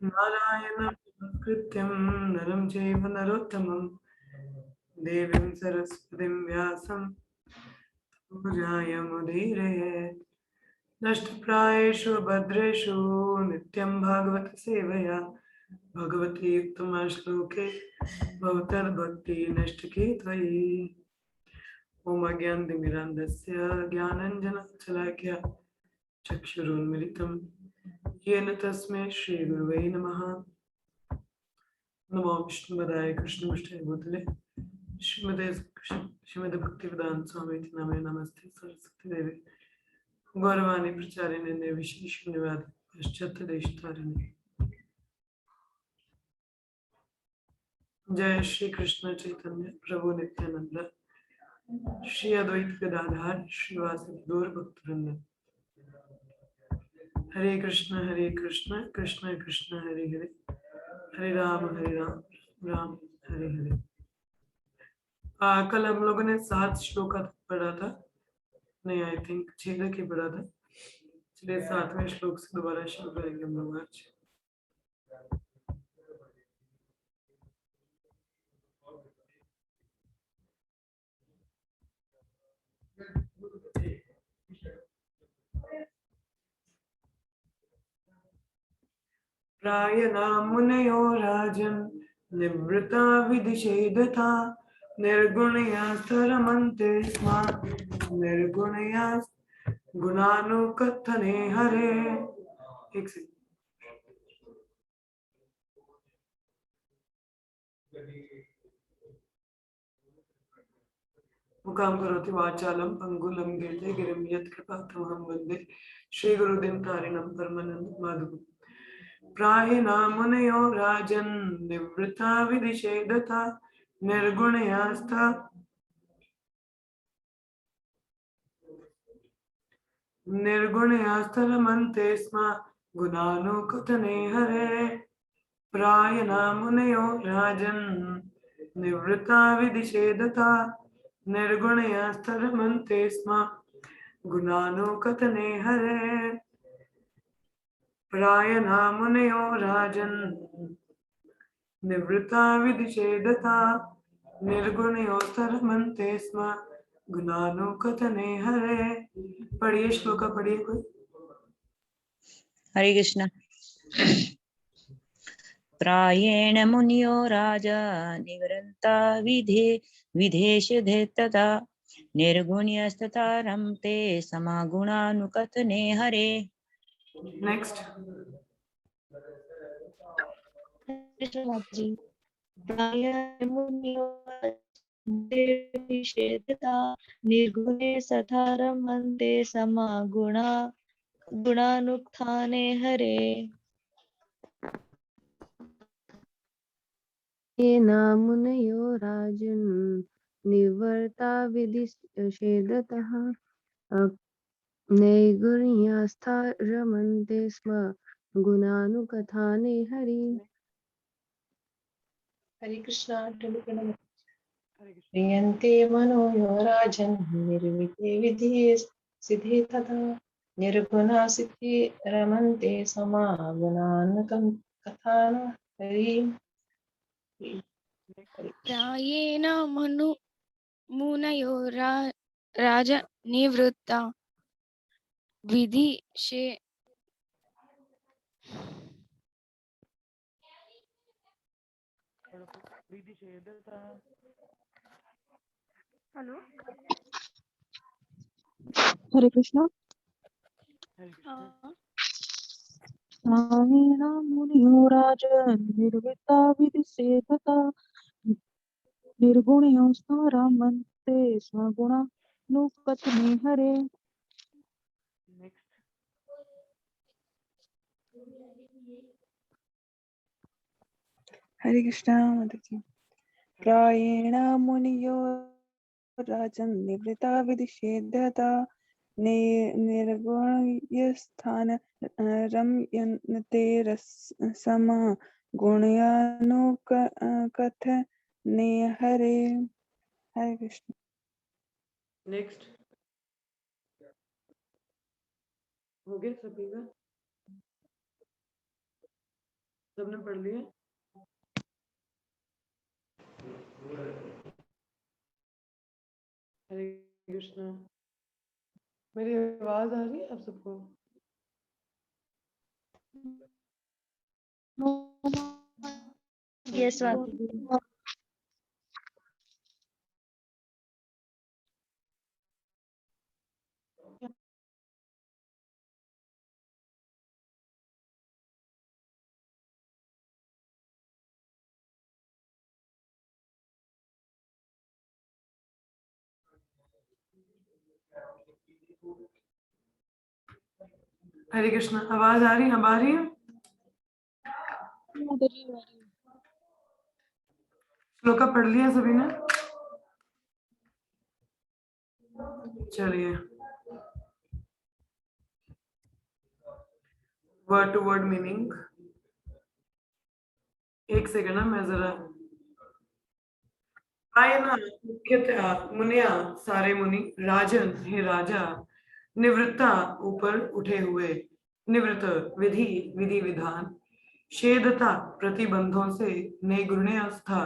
नारायणं नमस्कृत्यं नरं चैव नरोत्तमं देवीं सरस्वतीं व्यासं पूजाय मुदीरये नष्टप्रायेषु भद्रेषु नित्यं भागवत सेवया भगवती उत्तमश्लोके भवतर्भक्ति नष्टके त्वयि ॐ अज्ञानतिमिरान्धस्य ज्ञानञ्जनशलाकया चक्षुरुन्मिलितं येन तस्मै श्रीगुरवे नमः नमो विष्णुपदाय कृष्णपृष्ठाय भूतले श्रीमद् भक्तिवेदांत स्वामी नामे नमस्ते सरस्वती देवी गौरवाणी प्रचारिणे निर्विशेष शून्यवाद पाश्चात्य देशतारिणे जय श्री कृष्ण चैतन्य प्रभु नित्यानंद श्री अद्वैत गदाधर श्रीवासदि गौर भक्तवृंद हरे कृष्ण कृष्ण कृष्ण हरे हरे हरे राम राम हरे हरे। कल हम लोगों ने 7 श्लोक पढ़ा था, नहीं आई थिंक 6 तक ही पढ़ा था, चलिए 7वें श्लोक से दोबारा शुरू करेंगे हम लोग आज। प्रायना मुनयो राजन् निवृत्ता विदिशेदता निर्गुणयास्तरमन्ते स्म निर्गुणया गुणानुकथने हरे। एक सेकंड। मुखां करोति वाचालं पंगुलं गिरिं गिरिं यत्कृपातमहं वन्दे श्रीगुरुदिनतारिणं परमानन्दमाधवम्। प्रायेण मुनयो राजन् निवृत्ता विदिशेदता निर्गुणयास्ता निर्गुणयास्तरमन्ते स्म गुणानुकथने हरे। प्रायेण मुनयो राजन् निवृत्ता विदिशेदता निर्गुणयास्तरमन्ते स्म गुणानुकथने हरे। प्रायेण मुनयो राजन् निवृत्ता विदिशेदता निर्गुणयोस्तरमन्ते स्म गुणानुकथने हरे। पढ़िए श्लोक पढ़िए कोई। हरे कृष्ण। प्रायेण मुनियो राजा निवृत्ता विधेशधेतता निर्गुण्यस्तथा रमते समागुणानुकथने हरे। नेक्स्ट। प्रायेण मुनियो निषेधता निर्गुणे सथा रमन्ते गुणानुत्थाने हरे। ये मुनयो राजन् निवर्ता विदिशेदतः नैगुण्यास्था रमन्ते स्म गुणानुकथाने हरि। हरे कृष्णा। क्रियन्ते मनो यो राजन् निर्विते विधिये सिद्धे तथा निर्गुणा सिद्धि रमन्ते समागुणान् हरि। प्रायेण मुनयो राज निवृत्ता विधिशे हेलो हरे कृष्णा। प्रायेण मुनियो राजन् निर्वृत्ता विदिशेदता निर्गुणयोस्ता रमन्ते स्म गुणानुकथने हरे। हरे कृष्णा माता जी। प्रायेण मुनियो राजन् निवृत्ता विदिशेदता निर्गुण्यस्थान रमन्ते समा गुणानुकथने हरे। हरे कृष्ण। नेक्स्ट हो गया सभी का। सबने पढ़ लिया? हरे कृष्णा। मेरी आवाज आ रही है आप सबको? Yes, ma'am. हरे कृष्णा। आवाज आ रही है? अब आ रही है? श्लोका पढ़ लिया सभी ने? चलिए, वर्ड टू वर्ड मीनिंग। एक सेकंड ना, मैं जरा आए ना। मुख्यतः मुनिया, सारे मुनि, राजन, हे राजा, निवृत्ता, ऊपर उठे हुए, निवृत्त, विधि, विधि विधान, शेदता, प्रतिबंधों से, नैगुण्यस्था,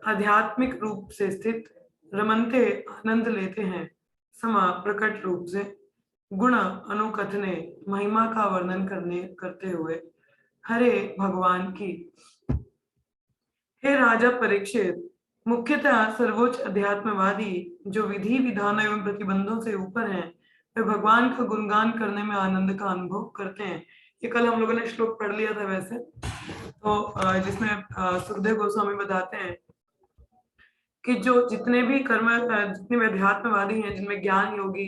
आध्यात्मिक रूप से स्थित, रमनते, आनंद लेते हैं, समा, प्रकट रूप से, गुण, अनुकथने, महिमा का वर्णन करते हुए, हरे, भगवान की। हे राजा परीक्षित, मुख्यतः सर्वोच्च अध्यात्मवादी जो विधि विधान एवं प्रतिबंधों से ऊपर हैं, वे भगवान का गुणगान करने में आनंद का अनुभव करते हैं। ये कल हम लोगों ने श्लोक पढ़ लिया था वैसे तो, जिसमें सुखदेव गोस्वामी बताते हैं कि जो जितने भी जितने भी अध्यात्मवादी हैं, जिनमें ज्ञान योगी,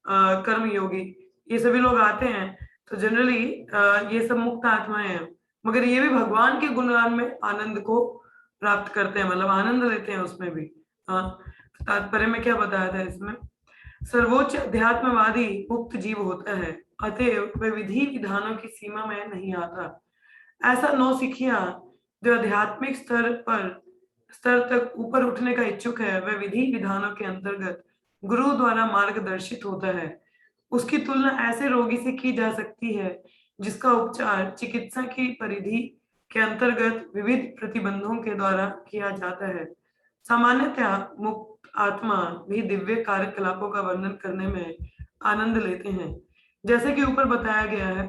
कर्म योगी, ये सभी लोग आते हैं, तो जनरली ये सब मुक्त आत्माएं हैं, मगर ये भी भगवान के गुणगान में आनंद को प्राप्त करते हैं, मतलब आनंद लेते हैं उसमें भी। तात्पर्य में क्या बताया था इसमें? सर्वोच्च अध्यात्मवादी मुक्त जीव होता है, अतएव वह विधि विधानों की सीमा में नहीं आता। ऐसा नौसिखिया जो आध्यात्मिक स्तर तक ऊपर उठने का इच्छुक है, वह विधि विधानों के अंतर्गत गुरु द्वारा मार्गदर्शित होता है। उसकी तुलना ऐसे रोगी से की जा सकती है जिसका उपचार चिकित्सा की परिधि के अंतर्गत विविध प्रतिबंधों के द्वारा किया जाता है। सामान्यतः मुक्त आत्मा भी दिव्य कार्यकलापों का वर्णन करने में आनंद लेते हैं, जैसे कि ऊपर बताया गया है।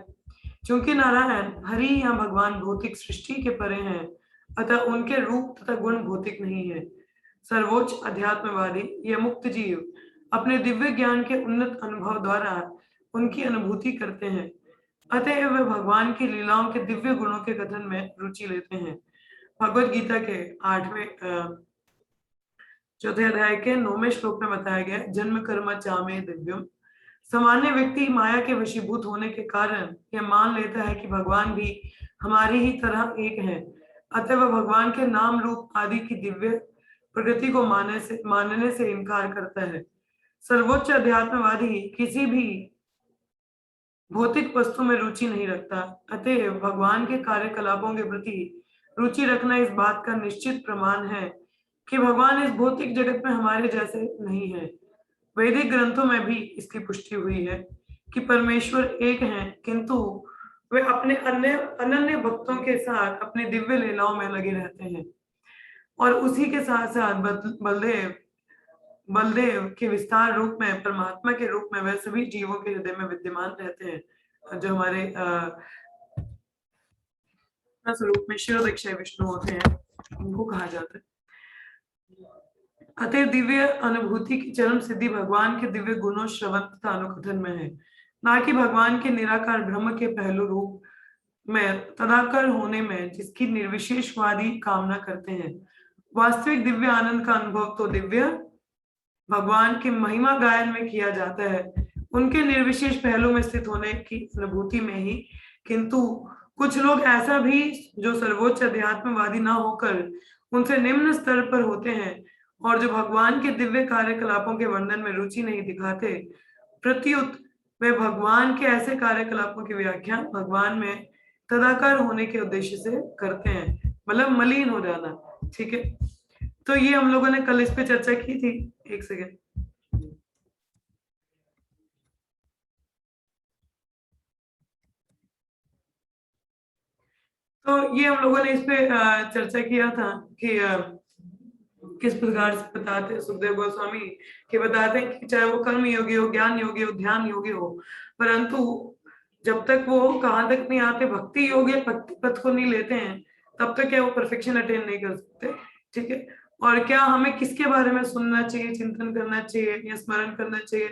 क्योंकि नारायण हरि या भगवान भौतिक सृष्टि के परे हैं, अतः उनके रूप तथा गुण भौतिक नहीं है। सर्वोच्च अध्यात्मवादी यह मुक्त जीव अपने दिव्य ज्ञान के उन्नत अनुभव द्वारा उनकी अनुभूति करते हैं, अतः वे भगवान की लीलाओं के दिव्य गुणों के कथन में रुचि लेते हैं। भगवत गीता के 8वें चौथे अध्याय के 9वें श्लोक में बताया गया, जन्म कर्म चामे दिव्यम। सामान्य व्यक्ति माया के वशीभूत होने के कारण यह मान लेता है कि भगवान भी हमारी ही तरह एक है, अतः वह भगवान के नाम रूप आदि की दिव्य प्रकृति को मानने से इनकार करता है। सर्वोच्च अध्यात्मवादी किसी भी भौतिक वस्तु में रुचि नहीं रखता, अतः भगवान के कार्यकलापों के प्रति रुचि रखना इस बात का निश्चित प्रमाण है कि भगवान इस भौतिक जगत में हमारे जैसे नहीं है। वैदिक ग्रंथों में भी इसकी पुष्टि हुई है कि परमेश्वर एक हैं, किंतु वे अपने अनन्य भक्तों के साथ अपनी दिव्य लीलाओं में लगे रहते हैं, और उसी के साथ साथ बलदेव के विस्तार रूप में, परमात्मा के रूप में, वह सभी जीवों के हृदय में विद्यमान रहते हैं, जो हमारे स्वरूप में शिरोदीक्षाय विष्णु होते हैं, उनको कहा जाता है। अतः दिव्य अनुभूति की चरम सिद्धि भगवान के दिव्य गुणों, श्रवण तथा अनुकथन में है, ना कि भगवान के निराकार ब्रह्म के पहलू रूप में तदाकार होने में, जिसकी निर्विशेषवादी कामना करते हैं। वास्तविक दिव्य आनंद का अनुभव तो दिव्य भगवान के महिमा गायन में किया जाता है, उनके निर्विशेष पहलू में स्थित होने की अनुभूति में ही। किंतु कुछ लोग ऐसा भी जो सर्वोच्च अध्यात्मवादी ना होकर उनसे निम्न स्तर पर होते हैं और जो भगवान के दिव्य कार्यकलापों के वर्णन में रुचि नहीं दिखाते, प्रत्युत वे भगवान के ऐसे कार्यकलापों की व्याख्या भगवान में तदाकार होने के उद्देश्य से करते हैं, मतलब मलिन हो जाना। ठीक है, तो ये हम लोगों ने कल इस पे चर्चा की थी। एक सेकेंड, तो ये हम लोगों ने इस पे चर्चा किया था कि किस प्रकार से बताते हैं सुखदेव गोस्वामी कि बताते हैं कि चाहे वो कर्म योगी हो, ज्ञान योगी हो, ध्यान योगी हो, परंतु जब तक वो कहाँ तक नहीं आते, भक्ति योग या भक्ति पथ को नहीं लेते हैं, तब तक क्या वो परफेक्शन अटेन नहीं कर सकते। ठीक है। और क्या हमें किसके बारे में सुनना चाहिए, चिंतन करना चाहिए या स्मरण करना चाहिए?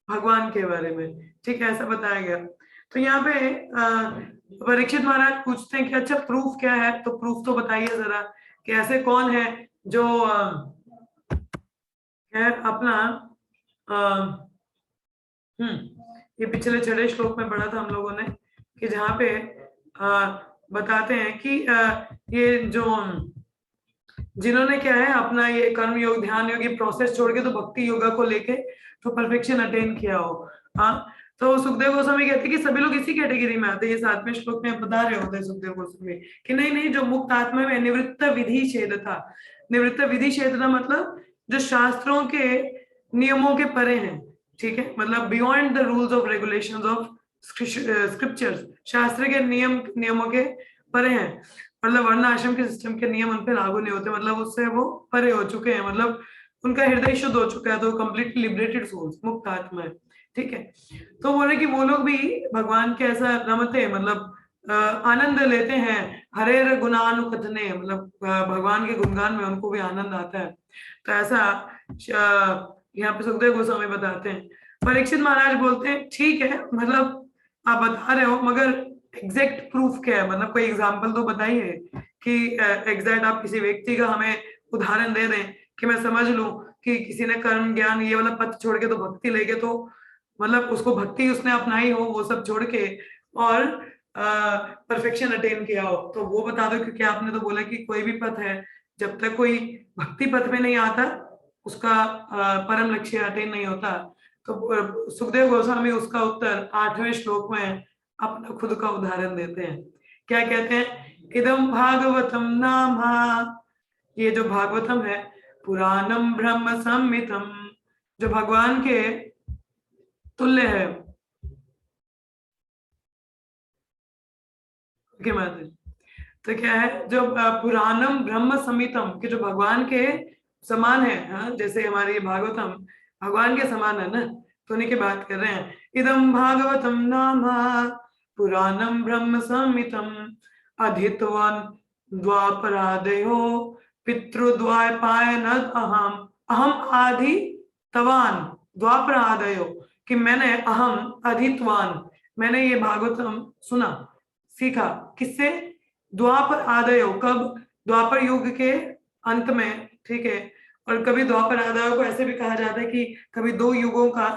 भगवान के बारे में। ठीक है, ऐसा बताया गया। तो यहाँ पे परीक्षित महाराज पूछते हैं कि अच्छा प्रूफ क्या है, तो प्रूफ तो बताइए जरा कि ऐसे कौन है जो है अपना ये पिछले 6 श्लोक में पढ़ा था हम लोगों ने कि जहाँ पे बताते हैं कि ये जो जिन्होंने क्या है अपना ये कर्म योग, ध्यान योग, ये प्रोसेस छोड़ के तो भक्ति योगा को लेके तो परफेक्शन अटेन किया हो। हाँ, तो सुखदेव गोस्वामी कहते हैं कि सभी लोग इसी कैटेगरी में आते हैं। ये 7वें श्लोक में बता रहे होते हैं सुखदेव गोस्वामी कि नहीं नहीं, जो मुक्त आत्मा में निवृत्त विधि छेदता, निवृत्त विधि छेदता मतलब जो शास्त्रों के नियमों के परे हैं। ठीक है, मतलब beyond the rules of regulations of scriptures, शास्त्र के नियमों के परे हैं, मतलब वर्ण आश्रम के सिस्टम के नियम उन पे लागू नहीं होते, मतलब उससे वो परे हो चुके हैं, मतलब उनका हृदय शुद्ध हो चुका है, तो कंप्लीटली लिबरेटेड सोल्स, मुक्त आत्मा है। ठीक है, तो बोले कि वो लोग भी भगवान के ऐसा रमते, मतलब आनंद लेते हैं, हरेर गुणानुकथने, मतलब भगवान के गुणगान में उनको भी आनंद आता है। तो ऐसा यहाँ पे सुखदेव गोस्वामी बताते हैं। परीक्षित महाराज बोलते हैं ठीक है, मतलब आप बता रहे हो, मगर एग्जैक्ट प्रूफ क्या है, मतलब कोई एग्जांपल तो बताइए कि एग्जैक्ट आप किसी व्यक्ति का हमें उदाहरण दे दें कि मैं समझ लूं कि किसी ने कर्म ज्ञान ये वाला पथ छोड़ के तो भक्ति ले गए, तो मतलब उसको भक्ति उसने अपनाई हो वो सब छोड़ के और परफेक्शन अटेन किया हो, तो वो बता दो। क्योंकि आपने तो बोला कि कोई भी पथ है, जब तक कोई भक्ति पथ में नहीं आता उसका परम लक्ष्य अटेन नहीं होता। तो सुखदेव गोस्वामी उसका उत्तर 8वें श्लोक में अपना खुद का उदाहरण देते हैं। क्या कहते हैं? इदम भागवतम नाम, ये जो भागवतम है, पुराणम ब्रह्म संहितम, जो भगवान के तुल्य है। तो क्या है, जो पुराणम ब्रह्म संहितम के जो भगवान के समान है, हाँ, जैसे हमारी भागवतम भगवान के समान है ना, तो उन्हीं की बात कर रहे हैं। इदम भागवतम नाम पुराणम ब्रह्म संहितम अधितवन द्वापरादयो पितृद्वैपायन अहम अहम आदि तवान द्वापरादयो, कि मैंने अहम अधितवान, मैंने ये भागवतम सुना, सीखा, किससे? द्वापर आदयो, कब? द्वापर युग के अंत में। ठीक है, और कभी द्वापर आदयो को ऐसे भी कहा जाता है कि कभी दो युगों का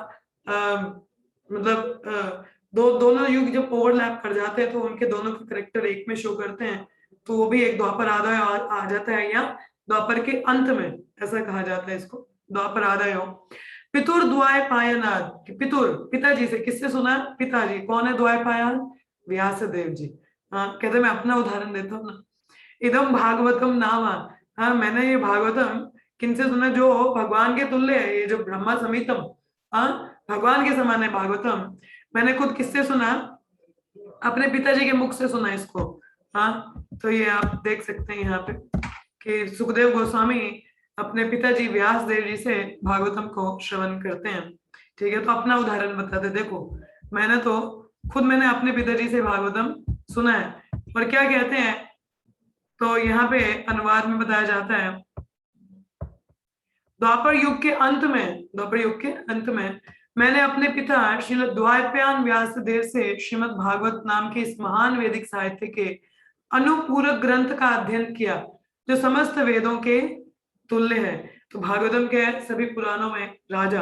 मतलब दोनों युग जब ओवरलैप कर जाते हैं तो उनके दोनों के करेक्टर एक में शो करते हैं, तो वो भी एक द्वापर आदय आ जाता है, या द्वापर के अंत में ऐसा कहा जाता है इसको, द्वापर आदयो। पितुर द्वैपायनाद, पितुर पिताजी से, किससे सुना? पिताजी। कौन है द्वैपायन? व्यास देव जी। हाँ, कहते मैं अपना उदाहरण देता हूँ ना। इदम भागवतम नाम, हाँ, मैंने ये भागवतम किनसे सुना? जो भगवान के तुल्य है, ये जो ब्रह्मा समीतम, हाँ, भगवान के समान है भागवतम। मैंने खुद किससे सुना? अपने पिताजी के मुख से सुना इसको। हाँ, तो ये आप देख सकते हैं यहाँ पे कि सुखदेव गोस्वामी अपने पिताजी व्यास देव जी से भागवतम को श्रवण करते हैं। ठीक है, तो अपना उदाहरण बताते, देखो मैंने तो खुद मैंने अपने पिताजी से भागवतम सुना है। और क्या कहते हैं, तो यहाँ पे अनुवाद में बताया जाता है, द्वापर युग के अंत में, द्वापर युग के अंत में मैंने अपने पिता श्रील द्वैपायन व्यासदेव से श्रीमद् भागवत नाम के इस महान वैदिक साहित्य के अनुपूरक ग्रंथ का अध्ययन किया, जो समस्त वेदों के तुल्य है। तो भागवतम के सभी पुराणों में राजा,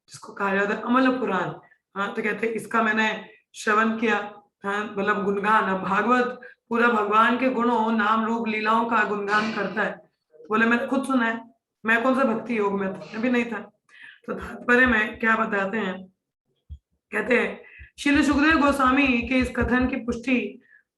जिसको कहा जाता है अमल पुराण, हाँ, तो कहते हैं इसका मैंने श्रवण किया, हाँ, मतलब गुणगान। अब भागवत पूरा भगवान के गुणों, नाम रूप लीलाओं का गुणगान करता है। तो बोले मैंने खुद सुना है, मैं कौन सा भक्ति योग में था, अभी नहीं था। तो तात्पर्य में क्या बताते हैं, कहते हैं श्री सुखदेव गोस्वामी के इस कथन की पुष्टि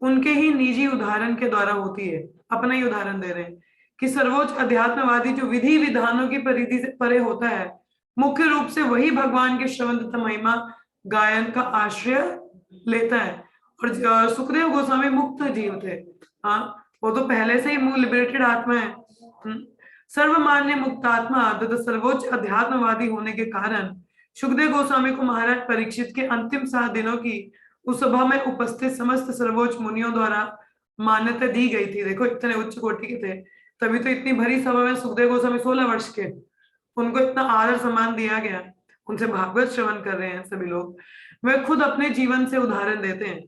उनके ही निजी उदाहरण के द्वारा होती है। अपना ही उदाहरण दे रहे हैं कि सर्वोच्च अध्यात्मवादी जो विधि विधानों की परिधि से परे होता है, मुख्य रूप से वही भगवान के श्रवण तथा महिमा गायन का आश्रय लेता है। और सुखदेव गोस्वामी मुक्त जीव थे, हाँ, वो तो पहले से ही मूल लिबरेटेड आत्मा है। सर्वमान्य मुक्तात्मा तथा सर्वोच्च अध्यात्मवादी होने के कारण सुखदेव गोस्वामी को महाराज परीक्षित के अंतिम 7 दिनों की उस सभा में उपस्थित समस्त सर्वोच्च मुनियों द्वारा मान्यता दी गई थी। देखो इतने उच्च कोटि के थे, तभी तो इतनी भरी सभा में सुखदेव गोस्वामी 16 वर्ष के, उनको इतना आदर सम्मान दिया गया। उनसे भागवत श्रवण कर रहे हैं सभी लोग। वे खुद अपने जीवन से उदाहरण देते हैं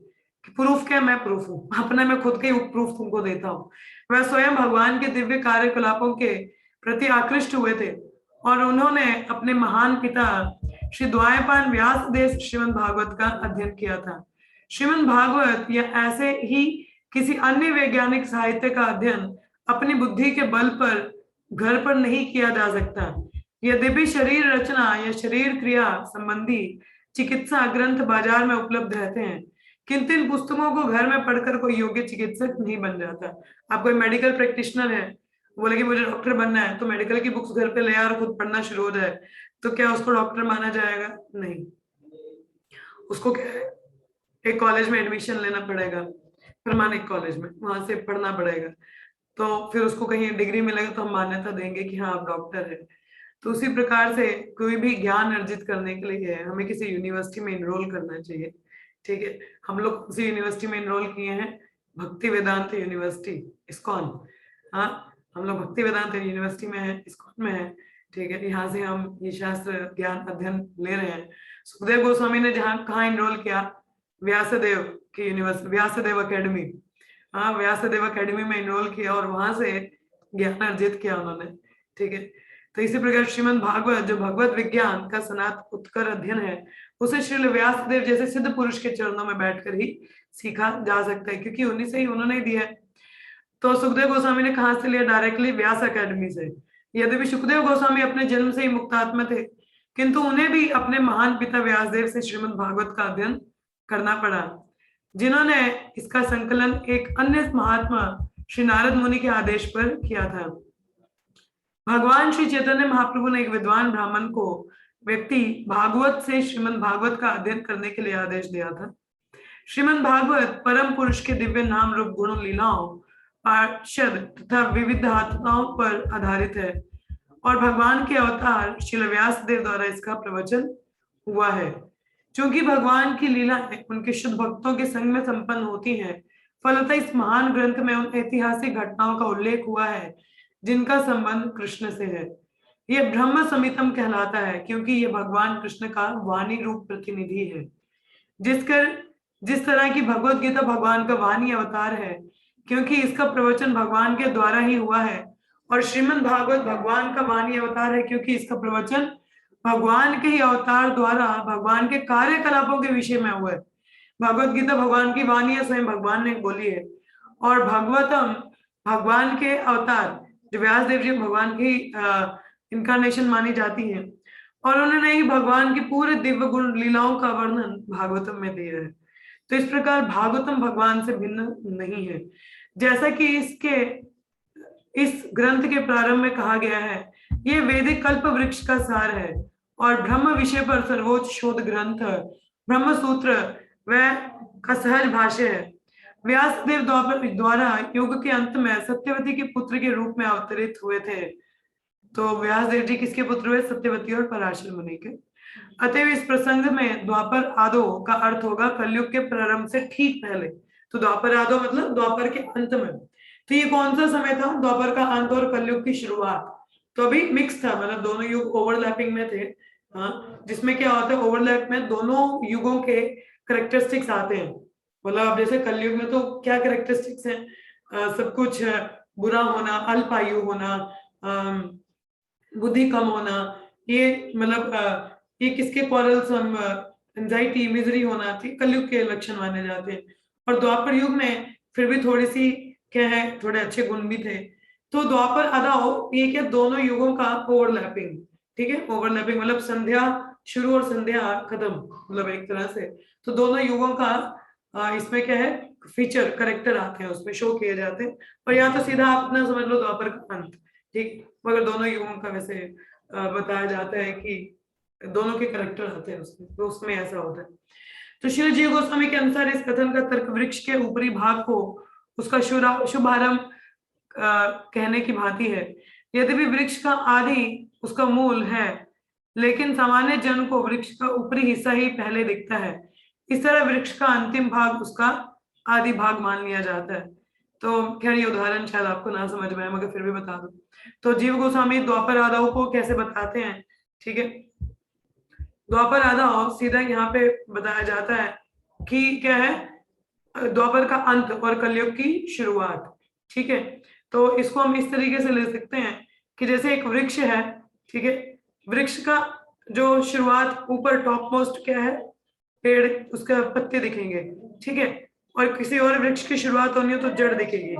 कि प्रूफ क्या, मैं प्रूफ हूँ, अपने मैं खुद के ही प्रूफ तुमको देता हूँ। वह स्वयं भगवान के दिव्य कार्यकलापों के प्रति आकृष्ट हुए थे और उन्होंने अपने महान पिता श्री द्वायपायन व्यास देव श्रीमद् भागवत का अध्ययन किया था। श्रीमद् भागवत या ऐसे ही किसी अन्य वैज्ञानिक साहित्य का अध्ययन अपनी बुद्धि के बल पर घर पर नहीं किया जा सकता। यद्यपि शरीर रचना या शरीर क्रिया संबंधी चिकित्सा ग्रंथ बाजार में उपलब्ध रहते हैं, किंतु इन पुस्तकों को घर में पढ़कर कोई योग्य चिकित्सक नहीं बन जाता। आप कोई मेडिकल प्रैक्टिशनर है, बोले कि मुझे डॉक्टर बनना है, तो मेडिकल की बुक्स घर पे ले और खुद पढ़ना शुरू हो जाए, तो क्या उसको डॉक्टर माना जाएगा? नहीं, उसको क्या है, एक कॉलेज में एडमिशन लेना पड़ेगा, प्रमाणिक कॉलेज में, वहां से पढ़ना पड़ेगा, तो फिर उसको कहीं डिग्री मिलेगा तो हम मान्यता देंगे कि हाँ आप डॉक्टर है। तो उसी प्रकार से कोई भी ज्ञान अर्जित करने के लिए हमें किसी यूनिवर्सिटी में इनरोल करना चाहिए। ठीक है, हम लोग उसी यूनिवर्सिटी में इनरोल किए हैं, भक्ति वेदांत यूनिवर्सिटी, इस्कॉन। हाँ, हम लोग भक्ति वेदांत यूनिवर्सिटी में है, इस्कॉन में है। ठीक है, यहाँ से हम ये शास्त्र ज्ञान अध्ययन ले रहे हैं। सुखदेव गोस्वामी ने जहाँ कहाँ इनरोल किया, व्यासदेव की यूनिवर्सिटी, व्यासदेव अकेडमी। हाँ, व्यासदेव अकेडमी में इनरोल किया और वहां से ज्ञान अर्जित किया उन्होंने। ठीक है, तो इसी प्रकार श्रीमद् भागवत जो भगवत विज्ञान का सनात उत्कर अध्ययन है, उसे श्री व्यासदेव जैसे सिद्ध पुरुष के चरणों में बैठकर ही सीखा जा सकता है, क्योंकि उन्हीं से ही उन्होंने ही दिया है। तो सुखदेव गोस्वामी ने कहां से लिया? डायरेक्टली व्यास अकेडमी से। यद्यपि सुखदेव गोस्वामी अपने जन्म से ही मुक्तात्मा थे, किंतु उन्हें भी अपने महान पिता व्यासदेव से श्रीमद् भागवत का अध्ययन करना पड़ा, जिन्होंने इसका संकलन एक अन्य महात्मा श्री नारद मुनि के आदेश पर किया था। भगवान श्री चैतन्य महाप्रभु ने एक विद्वान ब्राह्मण को व्यक्ति भागवत से श्रीमद् भागवत का अध्ययन करने के लिए आदेश दिया था। श्रीमद् भागवत परम पुरुष के दिव्य नाम रूप गुण लीलाओं, पार्षद तथा विविध आत्माओं पर आधारित है और भगवान के अवतार श्री व्यास देव द्वारा इसका प्रवचन हुआ है। क्योंकि भगवान की लीलाएं उनके शुद्ध भक्तों के संग में संपन्न होती हैं, फलतः इस महान ग्रंथ में उन ऐतिहासिक घटनाओं का उल्लेख हुआ है जिनका संबंध कृष्ण से है। यह ब्रह्म समितम कहलाता है, क्योंकि यह भगवान कृष्ण का वाणी रूप प्रतिनिधि है। जिस तरह की भगवत गीता भगवान का वाणी अवतार है, क्योंकि इसका प्रवचन भगवान के द्वारा ही हुआ है, और श्रीमद् भागवत भगवान का वाणी अवतार है, क्योंकि इसका प्रवचन भगवान के ही अवतार द्वारा भगवान के कार्यकलापों के विषय में हुआ है। भगवत गीता भगवान की वाणी है, स्वयं भगवान ने बोली है, और भागवतम भगवान के अवतार जो व्यास देव जी भगवान की इनकारनेशन मानी जाती है, और उन्होंने ही भगवान की पूरे दिव्य गुण लीलाओं का वर्णन भागवतम में दिया है। तो इस प्रकार भागवतम भगवान से भिन्न नहीं है। जैसा कि इस ग्रंथ के प्रारंभ में कहा गया है, ये वैदिक कल्प वृक्ष का सार है और ब्रह्म विषय पर सर्वोच्च शोध ग्रंथ ब्रह्म सूत्र वह का सहज भाष्य है। व्यासदेव द्वारा युग के अंत में सत्यवती के पुत्र के रूप में अवतरित हुए थे। तो व्यासदेव जी किसके पुत्र हुए? सत्यवती और पराशर मुनि के। अतएव इस प्रसंग में द्वापर आदो का अर्थ होगा कलयुग के प्रारंभ से ठीक पहले। तो द्वापर आदो मतलब द्वापर के अंत में। तो ये कौन सा समय था? द्वापर का अंत और कलयुग की शुरुआत। तो अभी मिक्स था, मतलब दोनों युग ओवरलैपिंग में थे। हाँ, जिसमें क्या होता है, ओवरलैप में दोनों युगों के करेक्टरिस्टिक्स आते हैं। मतलब अब जैसे कलयुग में तो क्या करेक्टरिस्टिक्स हैं? सब कुछ बुरा होना, अल्पायु होना, बुद्धि कम होना, ये मतलब ये किसके क्वारल्स, एंजाइटी, मिजरी होना थी, कलयुग के लक्षण माने जाते हैं। और द्वापर युग में फिर भी थोड़ी सी क्या है, थोड़े अच्छे गुण भी थे। तो द्वापर अदाओ ये क्या, दोनों युगों का ओवरलैपिंग। ठीक है, ओवरलैपिंग मतलब संध्या शुरू और संध्या खत्म, मतलब एक तरह से। तो दोनों युगों का इसमें क्या है, फीचर करेक्टर आते हैं, उसमें शो किए जाते हैं। और यहाँ तो सीधा आप अपना समझ लो द्वापर का अंत। ठीक, मगर दोनों युगों का वैसे बताया जाता है कि दोनों के करेक्टर आते हैं उसमें, तो उसमें ऐसा होता है। तो श्री जीव गोस्वामी के अनुसार इस कथन का तर्क वृक्ष के ऊपरी भाग को उसका शुभारंभ कहने की भांति है। यद्यपि वृक्ष का आदि उसका मूल है, लेकिन सामान्य जन को वृक्ष का ऊपरी हिस्सा ही पहले दिखता है। इस तरह वृक्ष का अंतिम भाग उसका आदि भाग मान लिया जाता है। तो खैर ये उदाहरण शायद आपको ना समझ में आए, मगर फिर भी बता दूं। तो जीव गोस्वामी द्वापर आदाओं को कैसे बताते हैं, ठीक है। द्वापर आदाओ सीधा यहाँ पे बताया जाता है कि क्या है, द्वापर का अंत और कलयुग की शुरुआत, ठीक है। तो इसको हम इस तरीके से ले सकते हैं कि जैसे एक वृक्ष है, ठीक है, वृक्ष का जो शुरुआत ऊपर टॉप मोस्ट क्या है, पेड़, उसका पत्ते दिखेंगे, ठीक है, और किसी और वृक्ष की शुरुआत होनी हो तो जड़ दिखेगी,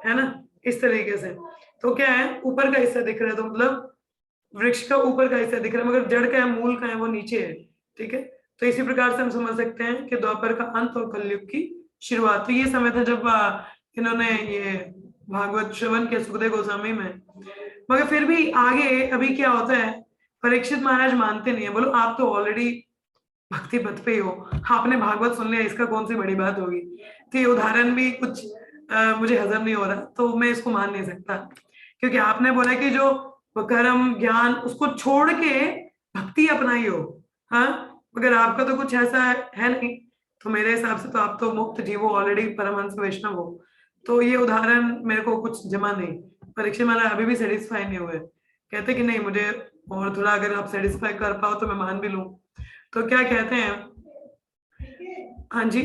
है ना, इस तरीके से। तो क्या है, ऊपर का हिस्सा दिख रहा है, तो मतलब वृक्ष का ऊपर का हिस्सा दिख रहा है, मगर जड़ का है, मूल का है, वो नीचे है, ठीक है। तो इसी प्रकार से हम समझ सकते हैं कि द्वापर का अंत और कलयुग की शुरुआत। तो ये समय था जब इन्होंने ये भागवत श्रवण किया सुखदेव गोस्वामी में। मगर फिर भी आगे अभी क्या होता है, परीक्षित महाराज मानते नहीं है। बोलो आप तो ऑलरेडी भक्ति पथ पे हो, आपने भागवत सुन लिया, इसका कौन सी बड़ी बात होगी। तो ये उदाहरण भी कुछ मुझे हजम नहीं हो रहा, तो मैं इसको मान नहीं सकता, क्योंकि आपने बोला कि जो कर्म ज्ञान उसको छोड़ के भक्ति अपनाई हो, हाँ, मगर आपका तो कुछ ऐसा है नहीं। तो मेरे हिसाब से तो आप तो मुक्त जीवो, ऑलरेडी परमहंस वैष्णव हो। तो ये उदाहरण मेरे को कुछ जमा नहीं। परीक्षित महाराज अभी भी सेटिस्फाई नहीं हुए, कहते कि नहीं मुझे और थोड़ा अगर आप सेटिस्फाई कर पाओ तो मैं मान भी लूं। तो क्या कहते हैं, हाँ जी,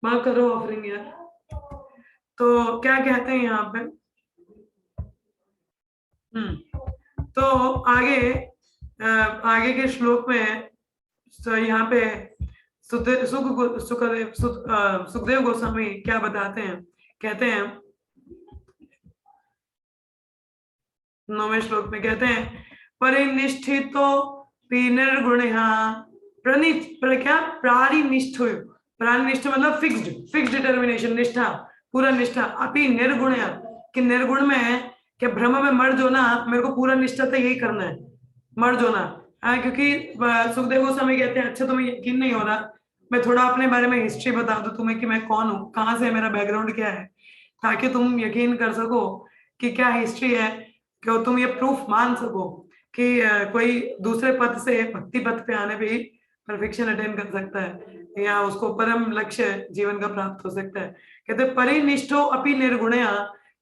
मां करो ऑफरिंग यार। तो क्या कहते हैं यहाँ पे, तो आगे के श्लोक में तो यहाँ पे सुखदेव गोस्वामी क्या बताते हैं, कहते हैं 9वें श्लोक में कहते हैं, परिनिष्ठितो निर्गुणः प्राणिनिष्ठ मतलब फिक्स्ड डिटर्मिनेशन, निष्ठा, पूरा निष्ठा, अपि निर्गुण, कि निर्गुण में कि भ्रम में मर्ज होना, मेरे को पूरा निष्ठा तो यही करना है, मर्ज होना। क्योंकि सुखदेव गोस्वामी कहते हैं, अच्छा तुम्हें यकीन नहीं हो रहा, मैं थोड़ा अपने बारे में हिस्ट्री बता दूं तुम्हें कि मैं कौन हूँ, कहाँ से मेरा बैकग्राउंड क्या है, ताकि तुम यकीन कर सको कि क्या हिस्ट्री है, कि तुम ये प्रूफ मान सको कि कोई दूसरे पद से भक्ति पद पे आने पे ही परफेक्शन अटेन कर सकता है, या उसको परम लक्ष्य जीवन का प्राप्त हो सकता है। कहते परिनिष्ठो अपि निर्गुणया,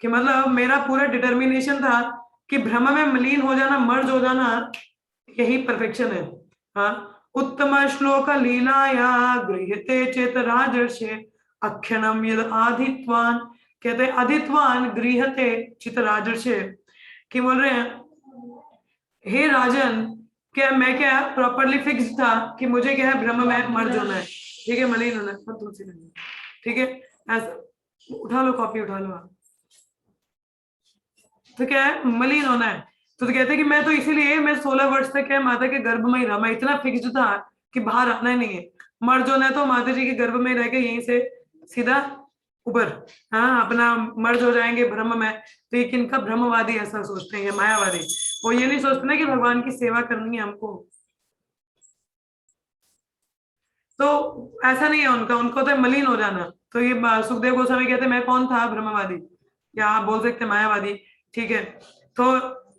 कि मतलब मेरा पूरा डिटर्मिनेशन था कि भ्रम में मलिन हो जाना, मर्ज हो जाना, यही परफेक्शन है। हाँ, उत्तम श्लोक लीलाया गृह्यते चेत राजर्षे अक्षणम यद आधित्वान, कहते आधित्वान गृह्यते चित राजर्षे, कि बोल रहे हैं हे राजन, क्या मैं क्या प्रॉपरली फिक्स था कि मुझे क्या है भ्रम में मर्ज होना है, ठीक है, मलिन होना है, तुलसी नहीं, ठीक है, ऐसा उठा लो, कॉपी उठा लो आप। तो क्या है, मलिन होना है। तो कहते हैं कि मैं तो इसीलिए मैं 16 वर्ष तक क्या माता के गर्भ में ही रहा, मैं इतना फिक्स्ड था कि बाहर आना ही नहीं है, मर्ज होना है तो माता जी के गर्भ में रह के यहीं से सीधा ऊपर, हाँ, अपना मर्ज हो जाएंगे भ्रम में। तो ये किनका, ब्रह्मवादी ऐसा सोचते हैं, मायावादी। वो ये नहीं सोचते ना कि भगवान की सेवा करनी है हमको, तो ऐसा नहीं है उनका, उनको तो मलिन हो जाना। तो ये सुखदेव गोस्वामी कहते हैं मैं कौन था, ब्रह्मवादी, या आप बोल सकते मायावादी, ठीक है। तो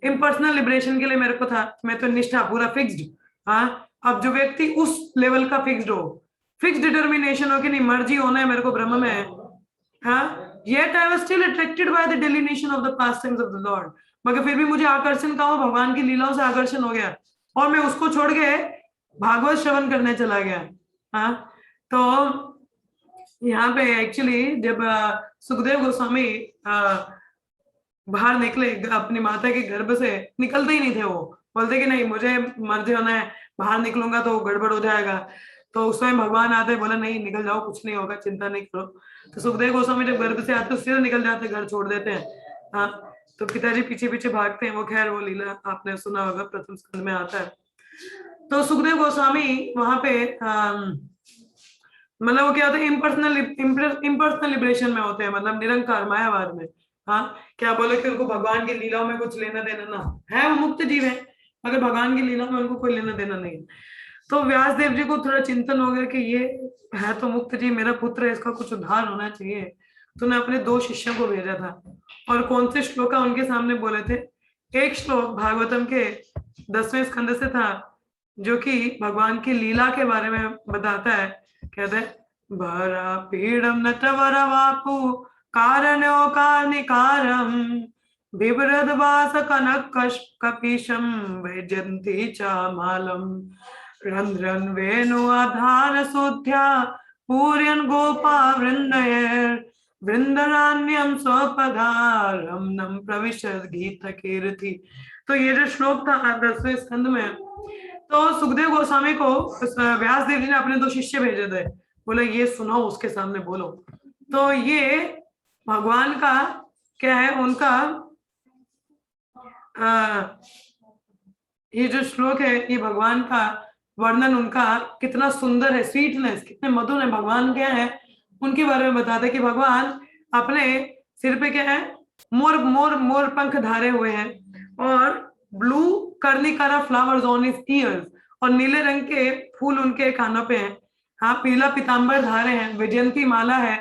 इम्पर्सनल लिबरेशन के लिए मेरे को था, मैं तो निष्ठा पूरा फिक्स्ड। हाँ, अब जो व्यक्ति उस लेवल का फिक्स्ड हो, फिक्स्ड डिटर्मिनेशन हो कि नहीं मर्जी होना है मेरे को ब्रह्म में, हाँ, yet I was still attracted by the delineation of the pastimes of the Lord, मगर फिर भी मुझे आकर्षण का हो, भगवान की लीलाओं से आकर्षण हो गया, और मैं उसको छोड़ के भागवत श्रवण करने चला गया। हाँ, तो यहाँ पे एक्चुअली जब सुखदेव गोस्वामी बाहर निकले अपनी माता के गर्भ से, निकलते ही नहीं थे, वो बोलते कि नहीं मुझे मर्ज होना है, बाहर निकलूंगा तो गड़बड़ हो जाएगा। तो उस समय भगवान आते, बोला नहीं निकल जाओ, कुछ नहीं होगा, चिंता नहीं करो। तो सुखदेव गोस्वामी जब गर्भ से आते तो सीधे निकल जाते, घर छोड़ देते हैं। हाँ, तो पिताजी पीछे पीछे भागते हैं। वो खैर वो लीला आपने सुना होगा, प्रथम स्कंद में आता है। तो सुखदेव गोस्वामी वहां पे मतलब वो क्या होता है, इम्पर्सनल लिबरेशन में होते हैं, मतलब निरंकार मायावाद में। हाँ, क्या बोले कि उनको भगवान की लीलाओं में कुछ लेना देना ना है, वो मुक्त जीव है, मगर भगवान की लीला में उनको कोई लेना देना नहीं है। तो व्यास देव जी को थोड़ा चिंतन हो गया कि ये है तो मुक्त जी, मेरा पुत्र है, इसका कुछ उद्धार होना चाहिए। तो उन्होंने अपने 2 शिष्यों को भेजा था। और कौन से श्लोक उनके सामने बोले थे? एक श्लोक भागवतम के 10वें स्कंद से था, जो कि भगवान की लीला के बारे में बताता है। कहते हैं, भरा पीड़म नटवर वापु कारणो कार्णिकारम बिभ्रद वास कनक कपीशम वैजंती चामालम रंध्रन वेणु आधार सुध्या पूर्यन गोपा वृंदयर वृंदरान्यम स्वपदारम नम प्रविशद गीत कीर्ति। तो ये जो श्लोक था 10वें स्कंद में, तो सुखदेव गोस्वामी को व्यास देव जी ने अपने 2 शिष्य भेजे थे, बोले ये सुनो, उसके सामने बोलो। तो ये भगवान का क्या है, उनका ये जो श्लोक है, ये भगवान का वर्णन, उनका कितना सुंदर है, स्वीटनेस कितने मधुर है। भगवान क्या है, उनके बारे में बताते कि भगवान अपने सिर पे क्या है, मोर मोर मोर पंख धारे हुए हैं, और blue karnikara flowers on his ears, और नीले रंग के फूल उनके कानों पे हैं। हाँ, पीला पीतांबर धारे हैं, वैजयंती माला है।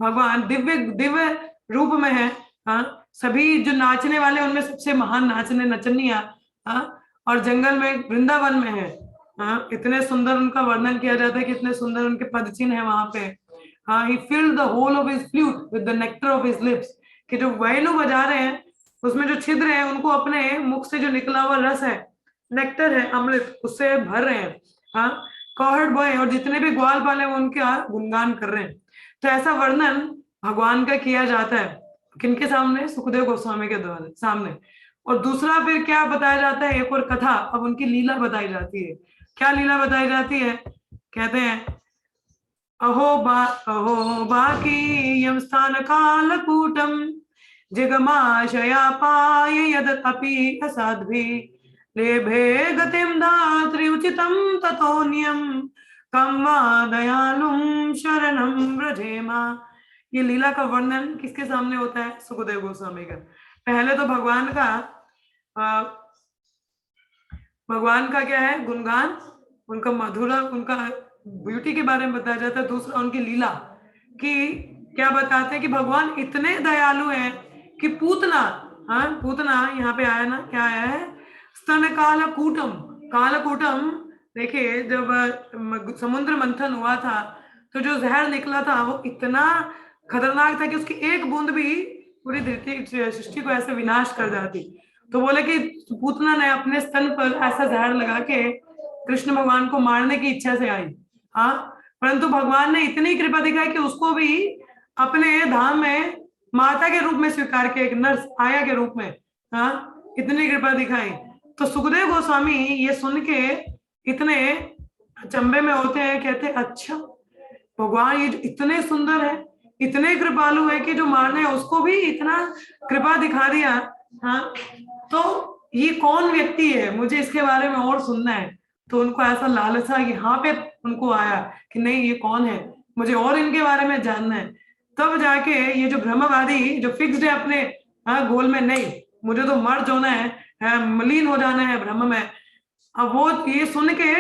भगवान दिव्य दिव्य रूप में है। हाँ, सभी जो नाचने वाले उनमें सबसे महान नाचने नचनिया, हाँ, और जंगल में वृंदावन में है। हाँ, इतने सुंदर उनका वर्णन किया जाता है कि इतने सुंदर उनके पदचिन्ह है वहां पे। हाँ, he filled the whole of his flute with the nectar of his lips, कि जो वेणु बजा रहे हैं उसमें जो छिद्र है, उनको अपने मुख से जो निकला हुआ रस है, नेक्टर है, अमृत, उससे भर रहे हैं। हाँ, कॉहर्ड बॉय और जितने भी ग्वाल वाले वो उनका गुणगान कर रहे हैं। तो ऐसा वर्णन भगवान का किया जाता है किनके सामने? सुखदेव गोस्वामी के द्वारा सामने। और दूसरा फिर क्या बताया जाता है? एक और कथा, अब उनकी लीला बताई जाती है। क्या लीला बताई जाती है? कहते हैं, अहो बाकी यम स्थान कालकूटम जिगमाशयापाय यदपि असाध्वी लेभे गतिम धात्री उचितम ततोन्यम कम वा दयालुम शरणम व्रजेमा। ये लीला का वर्णन किसके सामने होता है? सुखदेव गोस्वामी का। पहले तो भगवान का क्या है, गुणगान, उनका मधुरा, उनका ब्यूटी के बारे में बताया जाता है। दूसरा उनकी लीला कि क्या बताते हैं कि भगवान इतने दयालु हैं कि पूतना, हाँ, पूतना यहाँ पे आया ना, क्या आया है? स्तन कालकूटम। कालकूटम, देखिए जब समुद्र मंथन हुआ था तो जो जहर निकला था वो इतना खतरनाक था कि उसकी एक बूंद भी पूरी सृष्टि को ऐसे विनाश कर जाती। तो बोले कि पूतना ने अपने स्तन पर ऐसा जहर लगा के कृष्ण भगवान को मारने की इच्छा से आई। हाँ, परंतु भगवान ने इतनी कृपा दिखाई कि उसको भी अपने धाम में माता के रूप में स्वीकार किया, एक नर्स आया के रूप में। हाँ, इतनी कृपा दिखाई। तो सुखदेव गोस्वामी ये सुन के इतने अचंभे में होते हैं, कहते हैं अच्छा, भगवान ये इतने सुंदर है, इतने कृपालु है कि जो मारने है उसको भी इतना कृपा दिखा दिया। हाँ, तो ये कौन व्यक्ति है, मुझे इसके बारे में और सुनना है। तो उनको ऐसा लालसा यहाँ पे उनको आया कि नहीं, ये कौन है, मुझे और इनके बारे में जानना है। तब जाके ये जो ब्रह्मवादी जो फिक्स्ड है अपने गोल में, नहीं मुझे तो मर्ज होना है, मलिन हो जाना है ब्रह्म में, अब वो ये सुन के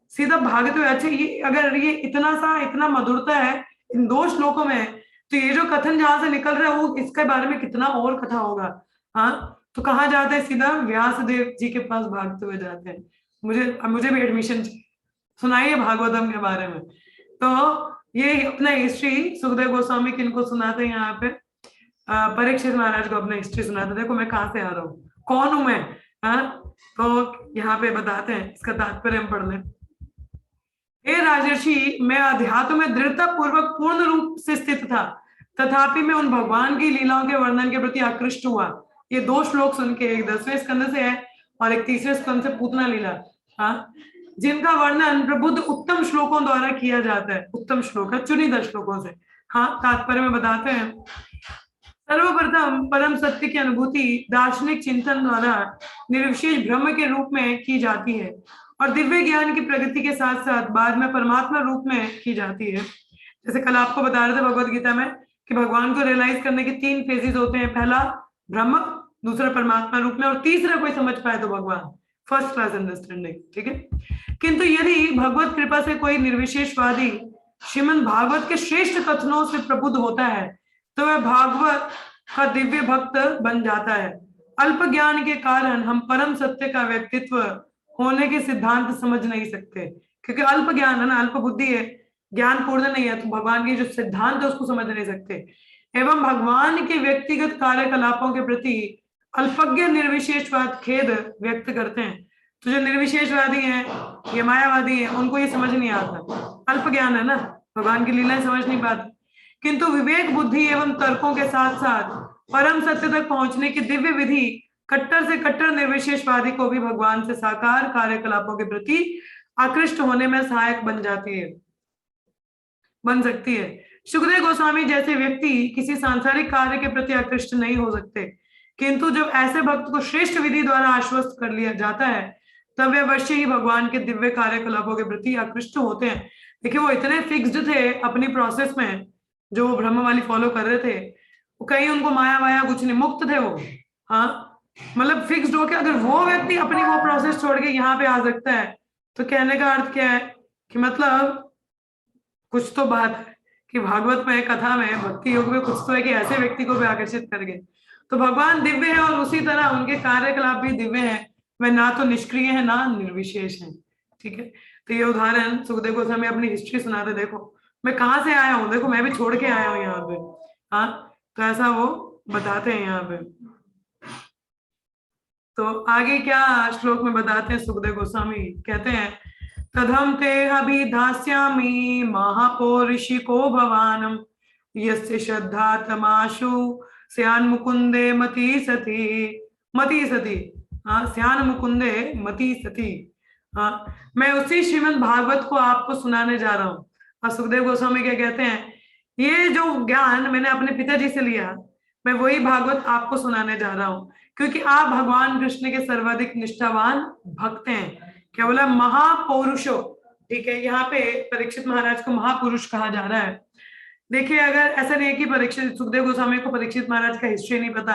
सीधा भागते हुए, अच्छा ये अगर ये इतना मधुरता है इन 2 श्लोकों में, तो ये जो कथन जहां से निकल रहा है वो इसके बारे में कितना और कथा होगा। हाँ, तो कहाँ जाते हैं? सीधा व्यास देव जी के पास भागते हुए जाते हैं, मुझे भी एडमिशन सुनाइए भागवतम के बारे में। तो ये अपना हिस्ट्री सुखदेव गोस्वामी किनको सुनाते हैं यहाँ पे? परीक्षित महाराज को अपना हिस्ट्री सुनाते। देखो मैं कहाँ से आ रहा हूँ, कौन हूं मैं। हाँ, तो यहाँ पे बताते हैं, इसका तात्पर्य हम पढ़ लें। हे राजर्षि, मैं अध्यात्म में दृढ़ता पूर्वक पूर्ण रूप से स्थित था, तथापि मैं उन भगवान की लीलाओं के वर्णन के प्रति आकृष्ट हुआ। ये 2 श्लोक सुन के, एक 10वें स्कंद से है और एक 3रे स्कंद से पूतना लीला, हाँ, जिनका वर्णन प्रबुद्ध उत्तम श्लोकों द्वारा किया जाता है। उत्तम श्लोक है, चुनिंदा श्लोकों से। हाँ, तात्पर्य में बताते हैं, सर्वप्रथम परम सत्य की अनुभूति दार्शनिक चिंतन द्वारा निर्विशेष ब्रह्म के रूप में की जाती है और दिव्य ज्ञान की प्रगति के साथ साथ बाद में परमात्मा रूप में की जाती है। जैसे कल आपको बता रहे थे भगवद गीता में कि भगवान को रियलाइज करने के 3 फेजेस होते हैं। पहला ब्रह्म, दूसरा परमात्मा रूप में, और तीसरा कोई समझ पाए तो भगवान। फर्स्ट क्लास अंडरस्टैंडिंग, ठीक है। किंतु यदि भगवत कृपा से कोई निर्विशेषवादी श्रीमद् भागवत के श्रेष्ठ कथनों से प्रबुद्ध होता है तो वह भागवत का दिव्य भक्त बन जाता है। अल्प ज्ञान के कारण हम परम सत्य का व्यक्तित्व होने के सिद्धांत समझ नहीं सकते, क्योंकि अल्प ज्ञान है ना, अल्प बुद्धि है, ज्ञान पूर्ण नहीं है, तो भगवान के जो सिद्धांत है उसको समझ नहीं सकते। एवं भगवान के व्यक्तिगत कार्यकलापों के प्रति अल्पज्ञ निर्विशेषवाद खेद व्यक्त करते हैं। तो जो निर्विशेषवादी हैं, ये मायावादी हैं, उनको ये समझ नहीं आता, अल्प ज्ञान है ना, भगवान की लीलाएं समझ नहीं पाते। किंतु विवेक बुद्धि एवं तर्कों के साथ साथ परम सत्य तक पहुंचने की दिव्य विधि कट्टर से कट्टर निर्विशेषवादी को भी भगवान से साकार कार्यकलापों के प्रति आकृष्ट होने में सहायक बन सकती है। सुखदेव गोस्वामी जैसे व्यक्ति किसी सांसारिक कार्य के प्रति आकृष्ट नहीं हो सकते, किंतु जब ऐसे भक्त को श्रेष्ठ विधि द्वारा आश्वस्त कर लिया जाता है तब वे अवश्य ही भगवान के दिव्य कार्यकलापों के प्रति आकृष्ट होते हैं। देखिए वो इतने फिक्स्ड थे अपनी प्रोसेस में, जो वो ब्रह्म वाली फॉलो कर रहे थे, कहीं उनको माया वाया कुछ नहीं, मुक्त थे वो, हाँ, मतलब फिक्स्ड होके अगर वो व्यक्ति अपनी वो प्रोसेस छोड़ के यहाँ पे आ सकता है तो कहने का अर्थ क्या है कि मतलब कुछ तो बात है कि भागवत में, कथा में, भक्ति योग में कुछ तो है कि ऐसे व्यक्ति को भी आकर्षित कर गए। तो भगवान दिव्य है और उसी तरह उनके कार्यकलाप भी दिव्य है, वे ना तो निष्क्रिय है ना निर्विशेष है, ठीक है। तो ये उदाहरण सुखदेव गोस्वामी अपनी हिस्ट्री सुनाते, देखो मैं कहाँ से आया हूँ, देखो मैं भी छोड़ के आया हूँ यहाँ पे, हाँ, तो ऐसा वो बताते हैं यहाँ पे। तो आगे क्या श्लोक में बताते हैं सुखदेव गोस्वामी, कहते हैं तदहं ते अभिधास्यामि महापौरुषिको भवानम यस्य श्रद्धा तमाशु स्यान् मुकुंदे मति सती, हाँ, स्यान् मुकुंदे मति सती, हाँ, मैं उसी श्रीमद् भागवत को आपको सुनाने जा रहा हूँ। और सुखदेव गोस्वामी क्या कहते हैं, ये जो ज्ञान मैंने अपने पिताजी से लिया, मैं वही भागवत आपको सुनाने जा रहा हूँ, क्योंकि आप भगवान कृष्ण के सर्वाधिक निष्ठावान भक्त हैं। क्या बोला, महापौरुषो, ठीक है। यहाँ पे परीक्षित महाराज को महापुरुष कहा जा रहा है। देखिए अगर ऐसा नहीं है कि परीक्षित, सुखदेव गोस्वामी को परीक्षित महाराज का हिस्ट्री नहीं पता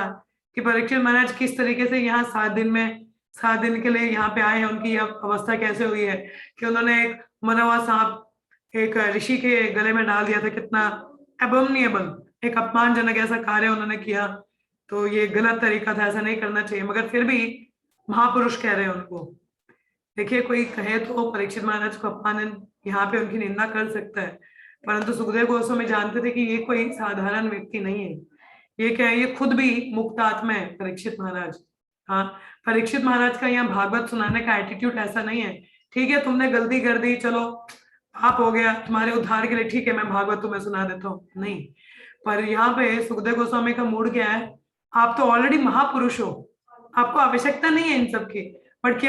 कि परीक्षित महाराज किस तरीके से यहाँ 7 दिन के लिए यहाँ पे आए हैं, उनकी अवस्था कैसे हुई है कि उन्होंने एक मरा हुआ सांप एक ऋषि के गले में डाल दिया था, कितना एबोमिनेबल, एक अपमानजनक ऐसा कार्य उन्होंने किया। तो ये गलत तरीका था, ऐसा नहीं करना चाहिए, मगर फिर भी महापुरुष कह रहे हैं उनको। देखिए कोई कहे तो परीक्षित महाराज को अपमान, यहाँ पे उनकी निंदा कर सकता है, परंतु सुखदेव गोस्वामी जानते थे कि ये कोई साधारण व्यक्ति नहीं है, ये क्या है, ये खुद भी मुक्त आत्मा है परीक्षित महाराज। हाँ, परीक्षित महाराज का यहाँ भागवत सुनाने का एटीट्यूड ऐसा नहीं है, ठीक है तुमने गलती कर दी, चलो पाप हो गया, तुम्हारे उद्धार के लिए ठीक है मैं भागवत तुम्हें सुना देता हूँ, नहीं। पर यहाँ पे सुखदेव गोस्वामी का मूड क्या है, आप तो ऑलरेडी महापुरुष हो, आपको आवश्यकता नहीं है इन सब की, बट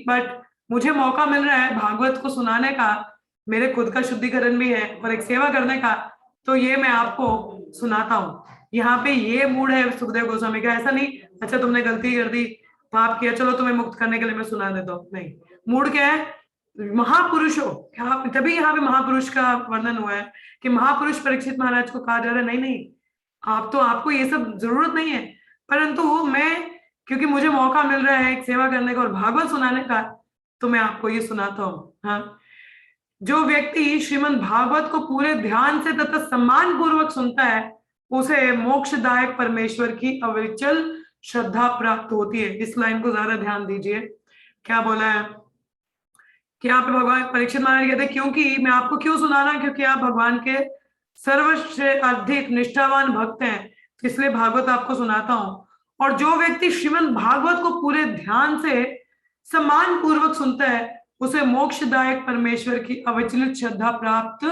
बट मुझे मौका मिल रहा है भागवत को सुनाने का, मेरे खुद का शुद्धिकरण भी है और एक सेवा करने का, तो ये मैं आपको सुनाता हूँ। यहाँ पे ये मूड है सुखदेव गोस्वामी का, ऐसा नहीं अच्छा तुमने गलती कर दी, पाप किया, चलो तुम्हें मुक्त करने के लिए मैं सुना देता हूँ, नहीं। मूड क्या है, महापुरुष हो, तभी यहाँ पे महापुरुष का वर्णन हुआ है कि महापुरुष परीक्षित महाराज को कहा जा रहा है, नहीं आपको ये सब जरूरत नहीं है, परंतु मैं, क्योंकि मुझे मौका मिल रहा है एक सेवा करने का और भागवत सुनाने का, तो मैं आपको ये सुनाता हूँ। हाँ, जो व्यक्ति श्रीमद् भागवत को पूरे ध्यान से तथा सम्मान पूर्वक सुनता है उसे मोक्षदायक परमेश्वर की अविचल श्रद्धा प्राप्त होती है। इस लाइन को ज्यादा ध्यान दीजिए, क्या बोला है कि आप भगवान, परीक्षित महाराज कहते हैं क्योंकि मैं आपको क्यों सुनाना, क्योंकि आप भगवान के सर्वश्रे अधिक निष्ठावान भक्त हैं, इसलिए भागवत आपको सुनाता हूँ। और जो व्यक्ति श्रीमद् भागवत को पूरे ध्यान से सम्मान पूर्वक सुनता है उसे मोक्षदायक परमेश्वर की अविचलित श्रद्धा प्राप्त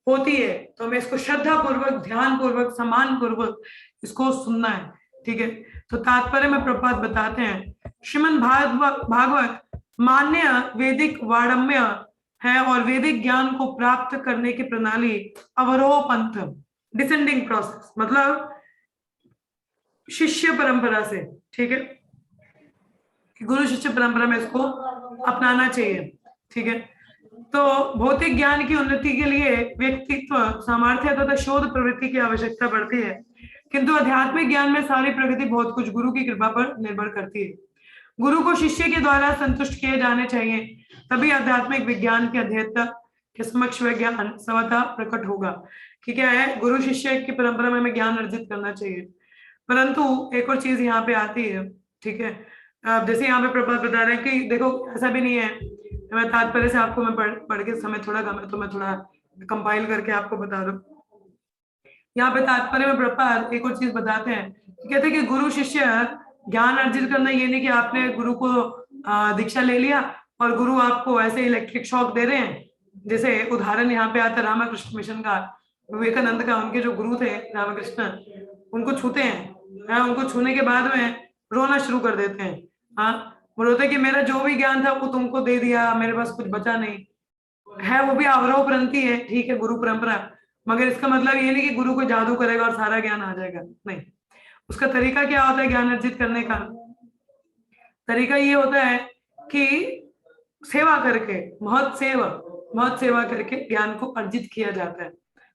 होती है। तो हमें इसको श्रद्धा पूर्वक, ध्यान पूर्वक, सम्मान पूर्वक इसको सुनना है, ठीक है। तो तात्पर्य में प्रपात बताते हैं, श्रीमद् भागवत मान्य वैदिक वाड़म्य है और वैदिक ज्ञान को प्राप्त करने की प्रणाली अवरोह पंथ, डिसेंडिंग प्रोसेस, मतलब शिष्य परंपरा से, ठीक है, गुरु शिष्य परंपरा में इसको अपनाना चाहिए, ठीक है। तो भौतिक ज्ञान की उन्नति के लिए व्यक्तित्व सामर्थ्य तथा शोध प्रवृत्ति की आवश्यकता पड़ती है, किंतु आध्यात्मिक ज्ञान में सारी प्रगति बहुत कुछ गुरु की कृपा पर निर्भर करती है। गुरु को शिष्य के द्वारा संतुष्ट किए जाने चाहिए, तभी आध्यात्मिक विज्ञान के अध्येता के समक्ष वह ज्ञान स्वतः प्रकट होगा। कि क्या है, गुरु शिष्य की परंपरा में हमें ज्ञान अर्जित करना चाहिए। परंतु एक और चीज यहाँ पे आती है, ठीक है। अब जैसे यहाँ पे प्रभात बता रहे हैं कि देखो ऐसा भी नहीं है, मैं तात्पर्य से आपको मैं पढ़ के समय थोड़ा कम है तो मैं थोड़ा कंपाइल करके आपको बता दूं। यहाँ पे तात्पर्य में प्रभात एक और चीज बताते हैं, कहते हैं कि गुरु शिष्य ज्ञान अर्जित करना ये नहीं कि आपने गुरु को दीक्षा ले लिया और गुरु आपको ऐसे इलेक्ट्रिक शॉक दे रहे हैं। जैसे उदाहरण यहाँ पे आता है रामकृष्ण मिशन का, विवेकानंद का, उनके जो गुरु थे रामकृष्ण, उनको छूते हैं, उनको छूने के बाद में रोना शुरू कर देते हैं। वो रोते कि मेरा जो भी ज्ञान था वो तुमको दे दिया, मेरे पास कुछ बचा नहीं है। वो भी अवरोह प्रंथी है, ठीक है, गुरु परंपरा, मगर इसका मतलब ये नहीं कि गुरु को जादू करेगा और सारा ज्ञान आ जाएगा, नहीं। उसका तरीका क्या होता है ज्ञान अर्जित करने का? तरीका ये होता है कि सेवा करके, महत सेवा करके ज्ञान को अर्जित किया जाता है।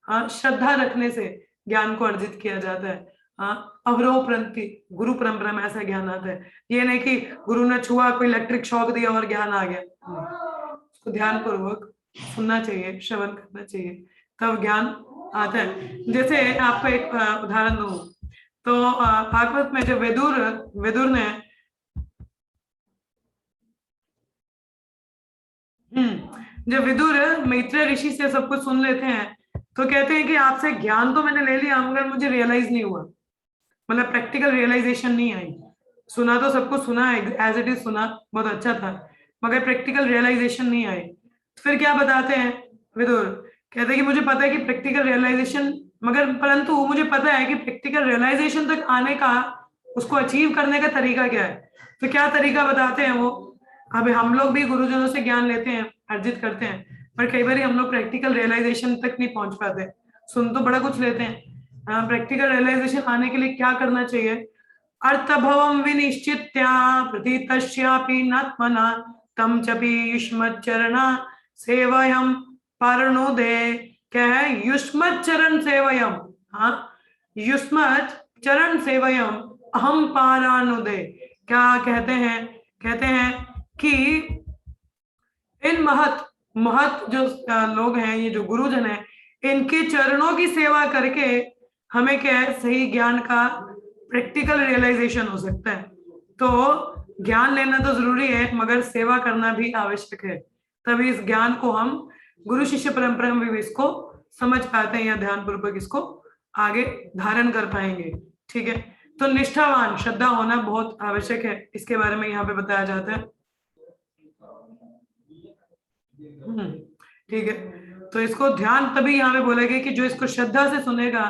हाँ, श्रद्धा रखने से ज्ञान को अर्जित किया जाता है। हाँ, अवरोह प्रंथी गुरु परंपरा में ऐसा ज्ञान आता है। ये नहीं कि गुरु ने छुआ, कोई इलेक्ट्रिक शॉक दिया और ज्ञान आ गया। उसको ध्यान पूर्वक सुनना चाहिए, श्रवण करना चाहिए, तब ज्ञान आता है। जैसे आपको एक उदाहरण दूं तो भागवत में जो विदुर ने जब विदुर मैत्रेय ऋषि से सब कुछ सुन लेते हैं तो कहते हैं कि आपसे ज्ञान तो मैंने ले लिया मगर मुझे रियलाइज नहीं हुआ, मतलब प्रैक्टिकल रियलाइजेशन नहीं आई। सुना तो सबको सुना है, एज इट इज सुना, बहुत अच्छा था, मगर प्रैक्टिकल रियलाइजेशन नहीं आई। फिर क्या बताते हैं विदुर? कहते हैं कि मुझे पता है कि प्रैक्टिकल रियलाइजेशन, मगर परंतु मुझे पता है कि प्रैक्टिकल रियलाइजेशन तक आने का, उसको अचीव करने का तरीका क्या है। तो क्या तरीका बताते हैं वो? अब हम लोग भी गुरुजनों से ज्ञान लेते हैं, अर्जित करते हैं, पर कई बार हम लोग प्रैक्टिकल रियलाइजेशन तक नहीं पहुंच पाते। सुन तो बड़ा कुछ लेते हैं, प्रैक्टिकल रियलाइजेशन आने के लिए क्या करना चाहिए? अर्थभवम विनिश्चित्या प्रतीतस्यापि नात्मना तम चपि युष्मच्चरणा सेवयम पारणोदे। क्या है? युष्मत् चरण सेवयम, हाँ, युष्मत् चरण सेवयम अहम पारानुदे। क्या कहते हैं? कहते हैं कि इन महत जो लोग हैं, ये जो गुरुजन है, इनके चरणों की सेवा करके हमें क्या है, सही ज्ञान का प्रैक्टिकल रियलाइजेशन हो सकता है। तो ज्ञान लेना तो जरूरी है मगर सेवा करना भी आवश्यक है, तभी इस ज्ञान को हम गुरु शिष्य परंपरा में भी इसको समझ पाते हैं या ध्यान पूर्वक इसको आगे धारण कर पाएंगे। ठीक है, तो निष्ठावान, श्रद्धा होना बहुत आवश्यक है, इसके बारे में यहाँ पे बताया जाता है। ठीक है, तो इसको ध्यान तभी यहाँ पे बोला गया कि जो इसको श्रद्धा से सुनेगा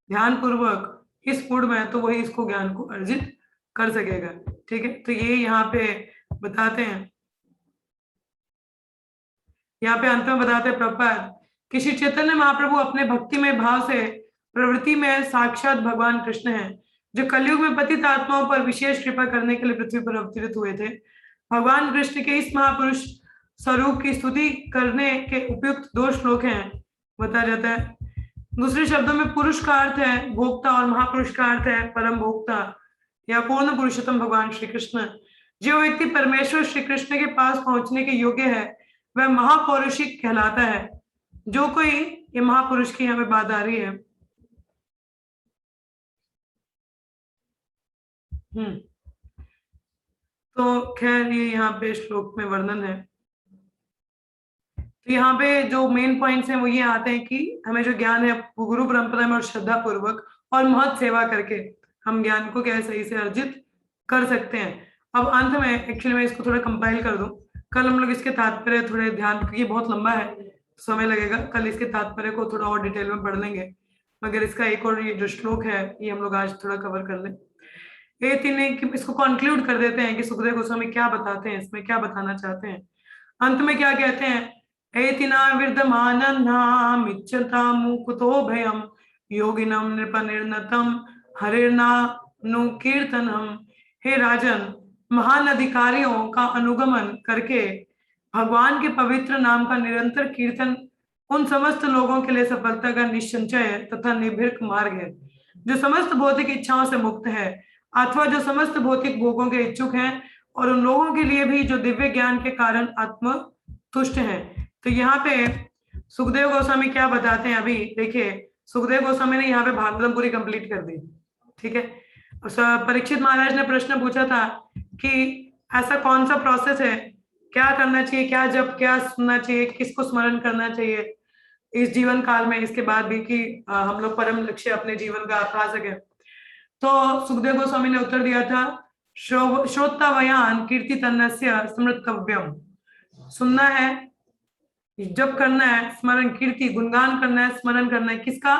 ध्यान पूर्वक इस मूड में, तो वही इसको ज्ञान को अर्जित कर सकेगा। ठीक है, तो ये यहाँ पे बताते हैं, यहाँ पे अंत में बताते हैं प्रभुपाद कि श्री चैतन्य महाप्रभु अपने भक्तिमय भाव से प्रवृत्ति में साक्षात भगवान कृष्ण हैं, जो कलयुग में पतित आत्माओं पर विशेष कृपा करने के लिए पृथ्वी पर अवतरित हुए थे। भगवान कृष्ण के इस महापुरुष स्वरूप की स्तुति करने के उपयुक्त 2 श्लोक हैं, बताया जाता है। दूसरे शब्दों में पुरुष का अर्थ है भोक्ता और महापुरुष का अर्थ है परम भोक्ता या पूर्ण पुरुषोत्तम भगवान श्री कृष्ण। जो व्यक्ति परमेश्वर श्री कृष्ण के पास पहुंचने के योग्य है वह महापौरुषिक कहलाता है। जो कोई, ये महापुरुष की यहाँ पे बात आ रही है, तो खैर ये यहाँ पे श्लोक में वर्णन है। तो यहाँ पे जो मेन पॉइंट्स हैं वो ये आते हैं कि हमें जो ज्ञान है गुरु परंपरा में और श्रद्धा पूर्वक और महत सेवा करके हम ज्ञान को क्या सही से अर्जित कर सकते हैं। अब अंत में एक्चुअली मैं इसको थोड़ा कंपाइल कर दूं, कल हम लोग इसके तात्पर्य थोड़े ध्यान, क्योंकि बहुत लंबा है, समय लगेगा, कल इसके तात्पर्य को थोड़ा और डिटेल में पढ़ लेंगे, मगर इसका एक और ये जो श्लोक है ये हम लोग आज थोड़ा कवर कर लें। ये तीन इसको कंक्लूड कर देते हैं कि सुखदेव गोस्वामी क्या बताते हैं, इसमें क्या बताना चाहते हैं। अंत में क्या कहते हैं? एतिना विद्यमानन्नाम इच्छता मुकुतो भयम योगिनम नृपनिर्नतम हरिर्नानु कीर्तनम। हे राजन, महान अधिकारियों का अनुगमन करके भगवान के पवित्र नाम का निरंतर कीर्तन उन समस्त लोगों के लिए सफलता का निश्चय तथा निर्भीक मार्ग है, जो समस्त भौतिक इच्छाओं से मुक्त है अथवा जो समस्त भौतिक भोगों के इच्छुक हैं और उन लोगों के लिए भी जो दिव्य ज्ञान के कारण आत्म तुष्ट हैं। तो यहाँ पे सुखदेव गोस्वामी क्या बताते हैं, अभी देखिए सुखदेव गोस्वामी ने यहाँ पे भागवतम पूरी कंप्लीट कर दी, ठीक है। परीक्षित महाराज ने प्रश्न पूछा था कि ऐसा कौन सा प्रोसेस है, क्या करना चाहिए, क्या जब क्या सुनना चाहिए, किसको स्मरण करना चाहिए इस जीवन काल में, इसके बाद भी कि हम लोग परम लक्ष्य अपने जीवन का पा सके। तो सुखदेव गोस्वामी ने उत्तर दिया था, श्रोतावयान कीर्ति तन्नस्य स्मृतव्यम, सुनना है, जब करना है, स्मरण कीर्ति गुणगान करना है, स्मरण करना है किसका,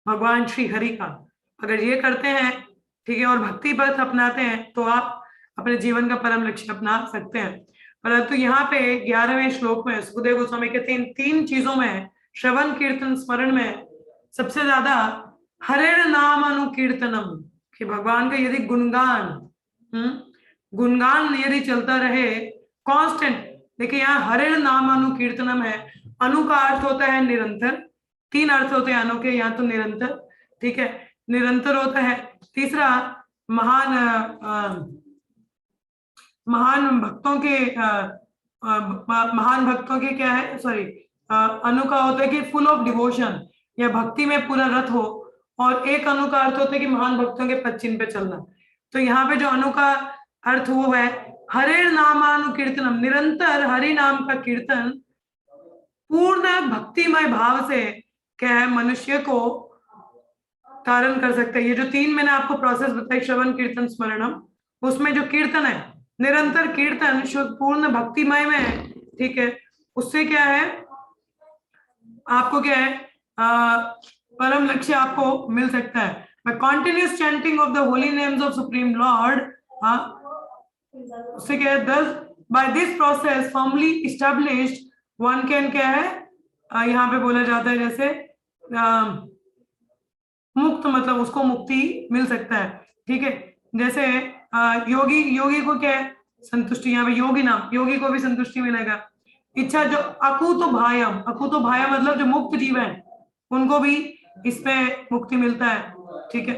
भगवान श्री हरि का। अगर ये करते हैं, ठीक है, और भक्ति पथ अपनाते हैं तो आप अपने जीवन का परम लक्ष्य अपना सकते हैं। परंतु यहाँ पे 11वें श्लोक में सुखदेव गोस्वामी कहते हैं तीन चीजों में, श्रवण कीर्तन स्मरण में सबसे ज्यादा हरेर नाम अनुकीर्तनम, कि भगवान का यदि गुणगान यदि चलता रहे कांस्टेंट। देखिए यहाँ हरेर नाम अनुकीर्तनम है, अनु का अर्थ होता है निरंतर, तीन अर्थ होते हैं अनु के, यहाँ तो निरंतर, ठीक है, निरंतर होता है। तीसरा महान भक्तों के क्या है, सॉरी, अनु का होता है कि फुल ऑफ डिवोशन या भक्ति में पूरा रत हो, और एक अनु का अर्थ होता है कि महान भक्तों के पद चिन्ह पे चलना। तो यहाँ पे जो अनु का अर्थ वो है हरे नामानुकीर्तनम, निरंतर हरि नाम का कीर्तन पूर्ण भक्तिमय भाव से क्या है मनुष्य को धारण कर सकते हैं। ये जो तीन मैंने आपको प्रोसेस बताई, श्रवण कीर्तन स्मरणम, उसमें जो कीर्तन है निरंतर कीर्तन पूर्ण भक्तिमय में है, ठीक है, उससे क्या है आपको क्या है परम लक्ष्य आपको मिल सकता है। by continuous chanting of the holy names of Supreme Lord, उससे क्या है, thus by this process firmly established one can क्या है यहाँ पे बोला जाता है जैसे मुक्त, मतलब उसको मुक्ति मिल सकता है, ठीक है। जैसे योगी को क्या है संतुष्टि, यहाँ पे योगी नाम, योगी को भी संतुष्टि मिलेगा। इच्छा जो अकुतो भायम मतलब जो मुक्त जीव है उनको भी इसमें मुक्ति मिलता है, ठीक है।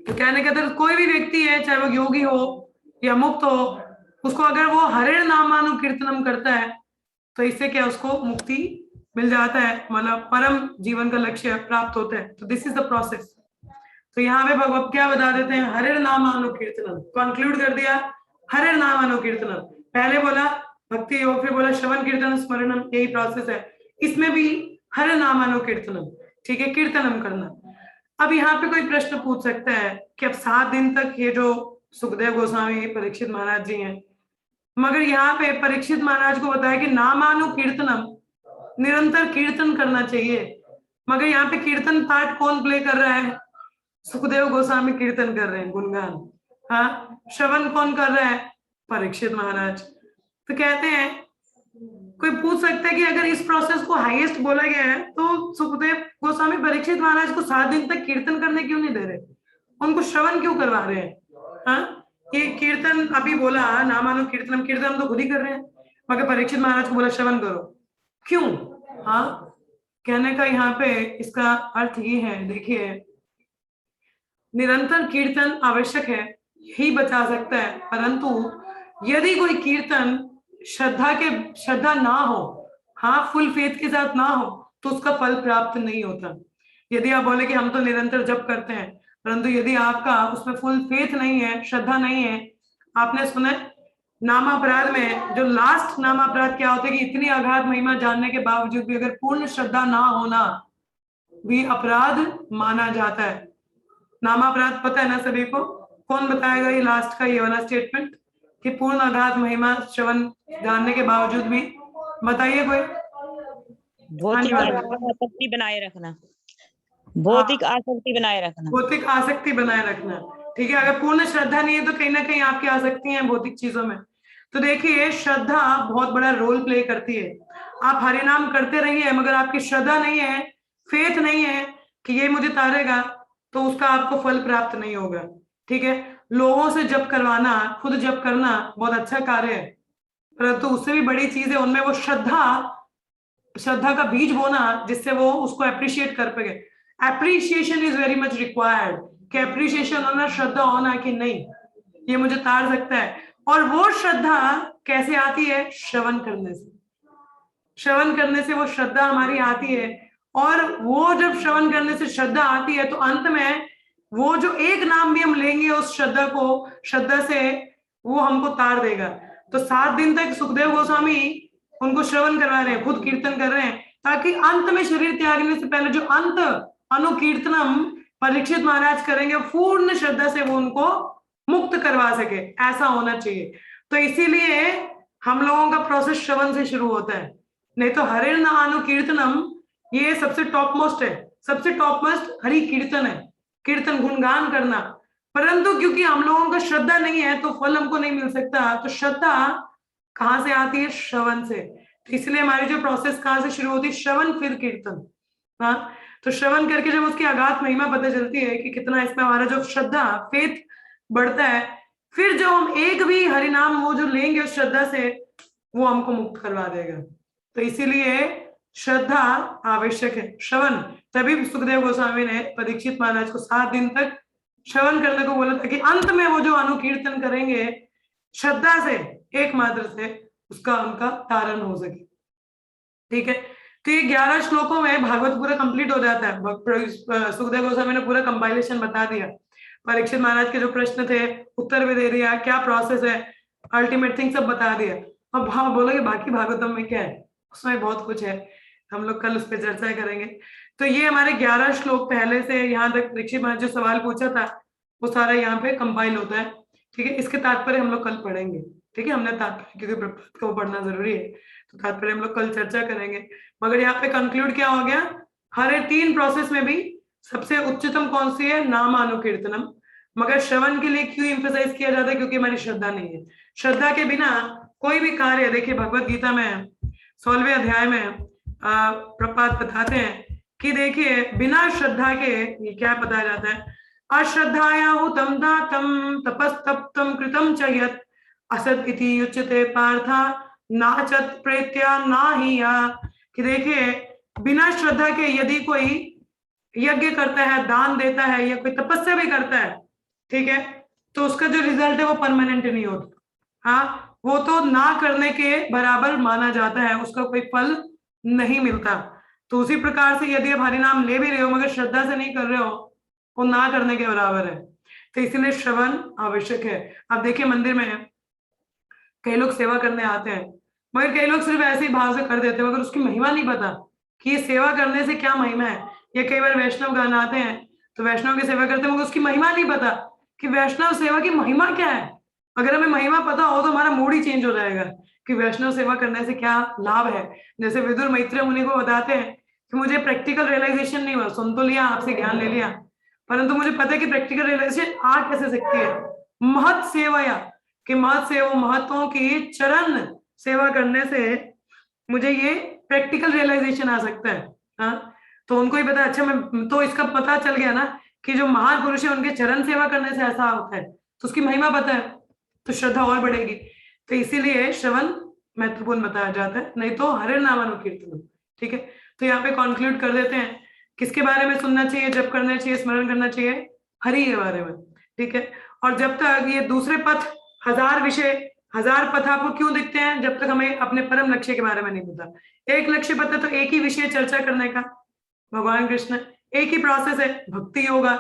तो कहने के अंदर कोई भी व्यक्ति है, चाहे वो योगी हो या मुक्त हो, उसको अगर वो हरे नामानुकीर्तनम करता है तो इससे क्या उसको मुक्ति मिल जाता है, मतलब परम जीवन का लक्ष्य प्राप्त होता है। तो दिस इज द प्रोसेस। तो यहाँ पे भगवत क्या बता देते हैं, हरे नामानुकीर्तनम, कंक्लूड कर दिया हरे नामानुकीर्तनम, पहले बोला भक्ति योग, फिर बोला श्रवण कीर्तन स्मरणम, यही प्रोसेस है। इसमें भी हरे नामानुकीर्तनम, ठीक है, कीर्तनम करना। अब यहाँ पे कोई प्रश्न पूछ सकता है कि अब 7 दिन तक ये जो सुखदेव गोस्वामी परीक्षित महाराज जी हैं, मगर यहाँ पे परीक्षित महाराज को बताया कि नामानुकीर्तनम, निरंतर कीर्तन करना चाहिए, मगर यहाँ पे कीर्तन पार्ट कौन प्ले कर रहा है, सुखदेव गोस्वामी कीर्तन कर रहे हैं, गुणगान, हाँ, श्रवण कौन कर रहा है, परीक्षित महाराज। तो कहते हैं कोई पूछ सकता है कि अगर इस प्रोसेस को हाईएस्ट बोला गया है तो सुखदेव गोस्वामी परीक्षित महाराज को 7 दिन तक कीर्तन करने क्यों नहीं दे रहे, उनको श्रवण क्यों करवा रहे हैं? हाँ, ये कीर्तन अभी बोला नामानु कीर्तनम, कीर्तन तो खुद ही कर रहे हैं, मगर परीक्षित महाराज को बोला श्रवण करो, क्यों? हाँ, कहने का यहाँ पे इसका अर्थ ये है, देखिए निरंतर कीर्तन आवश्यक है, यही बचा सकता है, परंतु यदि कोई कीर्तन श्रद्धा ना हो, हाँ, फुल फेथ के साथ ना हो, तो उसका फल प्राप्त नहीं होता। यदि आप बोले कि हम तो निरंतर जप करते हैं, परंतु यदि आपका उसमें फुल फेथ नहीं है, श्रद्धा नहीं है, आपने सुना नामापराध में जो लास्ट नामापराध क्या होता है कि इतनी अगाध महिमा जानने के बावजूद भी अगर पूर्ण श्रद्धा ना होना भी अपराध माना जाता है। नामापराध पता है ना सभी को? कौन बताएगा ये लास्ट का ये वाला स्टेटमेंट कि पूर्ण अगाध महिमा श्रवण जानने के बावजूद भी? बताइए कोई। भौतिक आसक्ति बनाए रखना, भौतिक आसक्ति बनाए रखना, भौतिक आसक्ति बनाए रखना, ठीक है। अगर पूर्ण श्रद्धा नहीं है तो कहीं ना कहीं आपकी आसक्ति है भौतिक चीजों में। तो देखिए श्रद्धा बहुत बड़ा रोल प्ले करती है। आप हरिनाम करते रहिए, मगर आपकी श्रद्धा नहीं है, फेथ नहीं है कि ये मुझे तारेगा, तो उसका आपको फल प्राप्त नहीं होगा, ठीक है। लोगों से जप करवाना, खुद जप करना बहुत अच्छा कार्य है, परंतु उससे भी बड़ी चीज है उनमें वो श्रद्धा का बीज बोना, जिससे वो उसको अप्रिशिएट कर पाए। Appreciation is very much required, कि अप्रिशिएशन होना, श्रद्धा होना कि नहीं ये मुझे तार सकता है, और वो श्रद्धा कैसे आती है? श्रवण करने से। श्रवण करने से वो श्रद्धा हमारी आती है, और वो जब श्रवण करने से श्रद्धा आती है तो अंत में वो जो एक नाम भी हम लेंगे उस श्रद्धा को, श्रद्धा से वो हमको तार देगा। तो 7 दिन तक सुखदेव गोस्वामी उनको श्रवण करवा रहे हैं, खुद कीर्तन कर रहे हैं, ताकि अंत में शरीर त्यागने से पहले जो अंत अनुकीर्तनम परीक्षित महाराज करेंगे, पूर्ण श्रद्धा से वो उनको मुक्त करवा सके। ऐसा होना चाहिए। तो इसीलिए हम लोगों का प्रोसेस श्रवण से शुरू होता है, नहीं तो हरे नाम कीर्तनम ये सबसे टॉप मोस्ट है। सबसे टॉप मोस्ट हरि कीर्तन है, कीर्तन गुणगान करना। परंतु क्योंकि हम लोगों का श्रद्धा नहीं है तो फल हमको नहीं मिल सकता। तो श्रद्धा कहाँ से आती है? श्रवण से। तो इसलिए हमारी जो प्रोसेस कहाँ से शुरू होती है? श्रवण फिर कीर्तन। हाँ, तो श्रवण करके जब उसकी अगाध महिमा पता चलती है कि कितना इसमें हमारा जो श्रद्धा फेथ बढ़ता है, फिर जो हम एक भी हरिनाम वो जो लेंगे उस श्रद्धा से, वो हमको मुक्त करवा देगा। तो इसीलिए श्रद्धा आवश्यक है। श्रवण, तभी सुखदेव गोस्वामी ने परीक्षित महाराज को 7 दिन तक श्रवण करने को बोला था कि अंत में वो जो अनुकीर्तन करेंगे श्रद्धा से, एकमात्र से, उसका उनका तारण हो सके। ठीक है, तो ये 11 श्लोकों में भागवत पूरा कंप्लीट हो जाता है। सुखदेव गोस्वामी ने पूरा कंपाइलेशन बता दिया, परीक्षित महाराज के जो प्रश्न थे उत्तर भी दे दिया, क्या प्रोसेस है, अल्टीमेट थिंग सब बता दिया। अब हाँ बोलोगे बाकी भागवतम में क्या है? उसमें बहुत कुछ है, हम लोग कल उस पर चर्चा करेंगे। तो ये हमारे 11 श्लोक पहले से यहाँ तक परीक्षित महाराज जो सवाल पूछा था वो सारा यहाँ पे कंपाइल होता है। ठीक है, इसके तात्पर्य हम लोग कल पढ़ेंगे। ठीक है, हमने तात्पर्य, क्योंकि प्रभात को पढ़ना जरूरी है, तो तात्पर्य हम लोग कल चर्चा करेंगे। मगर यहाँ पे कंक्लूड क्या हो गया? हर 3 प्रोसेस में भी सबसे उच्चतम कौन सी है? नामानुकीर्तनम। मगर श्रवण के लिए क्यों एम्फसाइज किया जाता है? क्योंकि हमारी श्रद्धा नहीं है। श्रद्धा के बिना कोई भी कार्य, देखिए भगवत गीता में 16वें अध्याय में प्रपात बताते हैं कि देखिए बिना श्रद्धा के ये क्या बताया जाता है? अश्रद्धाया हुतम दातम तपस्तप्तम कृतम च यत् असत इति उच्यते पार्था नाचत प्रेत्या नाहिया। कि देखिए बिना श्रद्धा के यदि कोई यज्ञ करता है, दान देता है, या कोई तपस्या भी करता है, ठीक है, तो उसका जो रिजल्ट है वो परमानेंट नहीं होता। हाँ, वो तो ना करने के बराबर माना जाता है, उसका कोई फल नहीं मिलता। तो उसी प्रकार से यदि आप हरिनाम ले भी रहे हो मगर श्रद्धा से नहीं कर रहे हो, वो ना करने के बराबर है। तो इसलिए श्रवण आवश्यक है। अब देखिए मंदिर में कई लोग सेवा करने आते हैं, मगर कई लोग सिर्फ ऐसे ही भाव से कर देते हैं, मगर उसकी महिमा नहीं पता कि ये सेवा करने से क्या महिमा है। या कई बार वैष्णव गान आते हैं तो वैष्णव की सेवा करते हैं, मगर उसकी महिमा नहीं पता कि वैष्णव सेवा की महिमा क्या है। अगर हमें महिमा पता हो तो हमारा मूड ही चेंज हो जाएगा कि वैष्णव सेवा करने से क्या लाभ है। जैसे विदुर मैत्रेय मुनि को बताते हैं कि मुझे प्रैक्टिकल रियलाइजेशन नहीं हुआ, सुन तो लिया, आपसे ज्ञान ले लिया, परंतु मुझे पता है कि प्रैक्टिकल रियलाइजेशन आ कैसे सकती है? महत सेवाया, कि महत सेवा, महत्वों की चरण सेवा करने से मुझे ये प्रैक्टिकल रियलाइजेशन आ सकता है। हाँ, तो उनको ही पता। अच्छा, मैं तो इसका पता चल गया ना कि जो महान पुरुष है उनके चरण सेवा करने से ऐसा होता है, तो उसकी महिमा पता है, तो श्रद्धा और बढ़ेगी। तो इसीलिए श्रवण महत्वपूर्ण बताया जाता है, नहीं तो हरे नाम अनुकीर्तन। ठीक है, तो यहाँ पे कंक्लूड कर देते हैं किसके बारे में सुनना चाहिए, जब करना चाहिए, स्मरण करना चाहिए? हरि के बारे में। ठीक है, और जब तक ये दूसरे पथ, 1000 विषय, 1000 पथ आपको क्यों दिखते हैं? जब तक हमें अपने परम लक्ष्य के बारे में नहीं पता। एक लक्ष्य पता तो एक ही विषय चर्चा करने का, भगवान कृष्ण, एक ही प्रोसेस है भक्ति योगा,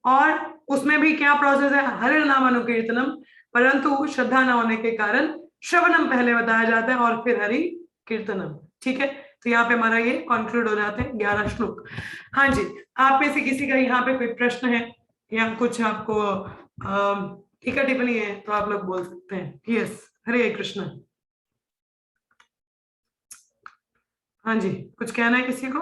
और उसमें भी क्या प्रोसेस है? हरि नाम अनुकीर्तनम। परंतु श्रद्धा न होने के कारण श्रवणम पहले बताया जाता है और फिर हरि कीर्तनम। ठीक है, तो यहाँ पे हमारा ये कंक्लूड हो जाते हैं 11 श्लोक। हाँ जी, आप में से किसी का यहाँ पे कोई प्रश्न है या कुछ आपको टीका टिप्पणी है तो आप लोग बोल सकते हैं। यस, हरे कृष्ण। हाँ जी, कुछ कहना है किसी को?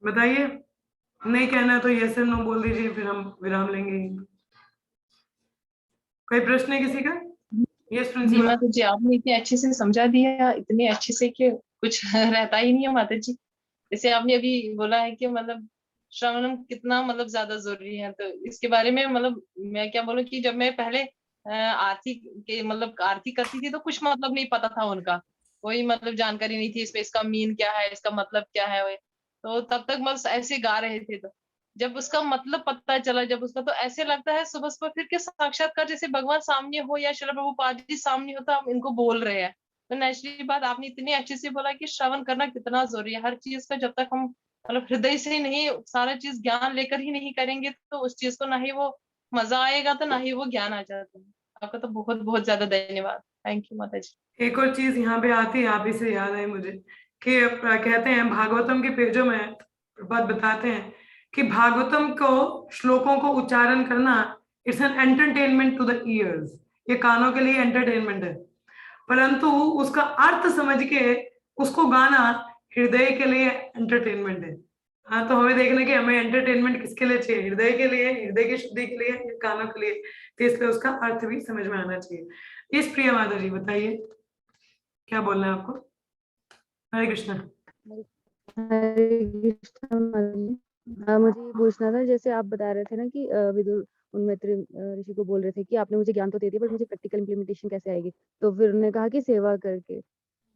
बताइए। नहीं कहना है तो यस और नो बोल दीजिए, फिर हम विराम लेंगे। कोई प्रश्न है किसी का? यस जी माता जी, आपने इतने अच्छे से समझा दिया, इतने अच्छे से कि कुछ रहता ही नहीं है माता जी। जैसे आपने अभी बोला है कि मतलब श्रवणम कितना मतलब ज्यादा जरूरी है, तो इसके बारे में मतलब मैं क्या बोलूं कि जब मैं पहले आरती के मतलब आरती करती थी तो कुछ मतलब नहीं पता था उनका, कोई मतलब जानकारी नहीं थी इसमें, इसका मीन क्या है, इसका मतलब क्या है। तो तब तक बस ऐसे गा रहे थे। तो जब उसका मतलब पता चला, जब उसका, तो ऐसे लगता है सुबह सुबह फिर के साक्षात्कार जैसे भगवान सामने हो या श्रील प्रभुपाद जी सामने हो, तो हम इनको बोल रहे हैं। तो नेचुरली बात आपने इतनी अच्छे से बोला कि श्रवण करना कितना जरूरी है हर चीज का। जब तक हम मतलब हृदय से नहीं सारा चीज ज्ञान लेकर ही नहीं करेंगे, तो उस चीज को ना ही वो मजा आएगा, तो ना ही वो ज्ञान आ जाता है। आपका तो बहुत बहुत ज्यादा धन्यवाद। थैंक यू माता जी। एक और चीज यहाँ पे आती है, आप इसे याद है मुझे, कि कहते हैं भागवतम के पेजों में प्रभुपाद बताते हैं कि भागवतम को श्लोकों को उच्चारण करना it's an entertainment to the ears, ये कानों के लिए एंटरटेनमेंट है, परंतु उसका अर्थ समझ के उसको गाना हृदय के लिए एंटरटेनमेंट है। हाँ, तो हमें देखना कि हमें एंटरटेनमेंट किसके लिए चाहिए, हृदय के लिए, हृदय की शुद्धि के लिए या कानों के लिए, तो इसलिए उसका अर्थ भी समझ में आना चाहिए। इस प्रिया माता जी बताइए क्या बोलना है आपको। हरे कृष्णा। हरे कृष्ण माता जी। मुझे ये पूछना था, जैसे आप बता रहे थे ना कि विदुर उन मैत्री ऋषि को बोल रहे थे कि आपने मुझे ज्ञान तो दे दिया, बट मुझे प्रैक्टिकल इम्प्लीमेंटेशन कैसे आएगी, तो फिर उन्होंने कहा कि सेवा करके।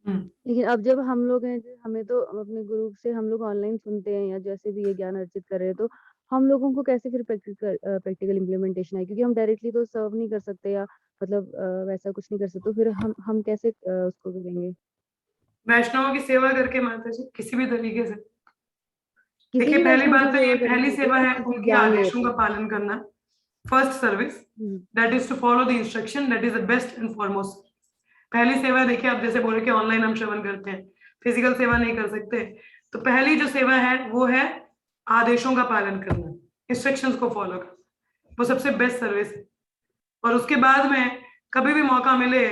लेकिन अब जब हम लोग हैं, हमें तो अपने गुरु से हम लोग ऑनलाइन सुनते हैं या जैसे भी ये ज्ञान अर्जित कर रहे हैं, तो हम लोगों को कैसे फिर प्रैक्टिकल इम्प्लीमेंटेशन है, क्योंकि हम डायरेक्टली तो सर्व नहीं कर सकते या मतलब वैसा कुछ नहीं कर सकते, तो फिर हम कैसे उसको करेंगे? वैष्णवों की सेवा करके माता जी, किसी भी तरीके से। किसी देखिए भी पहली वैष्णव की बात तो सेवा ये करनी पहली होती सेवा है है या फिर उनके ज्ञान आदेशों लेते का हैं? पालन करना। First service that is to follow the instruction, that is the best and foremost. पहली सेवा देखिए, आप जैसे बोले कि ऑनलाइन हम श्रवण करते हैं, फिजिकल सेवा नहीं कर सकते, तो पहली जो सेवा है वो है आदेशों का पालन करना, इंस्ट्रक्शंस को फॉलो करना, वो सबसे बेस्ट सर्विस है। और उसके बाद में कभी भी मौका मिले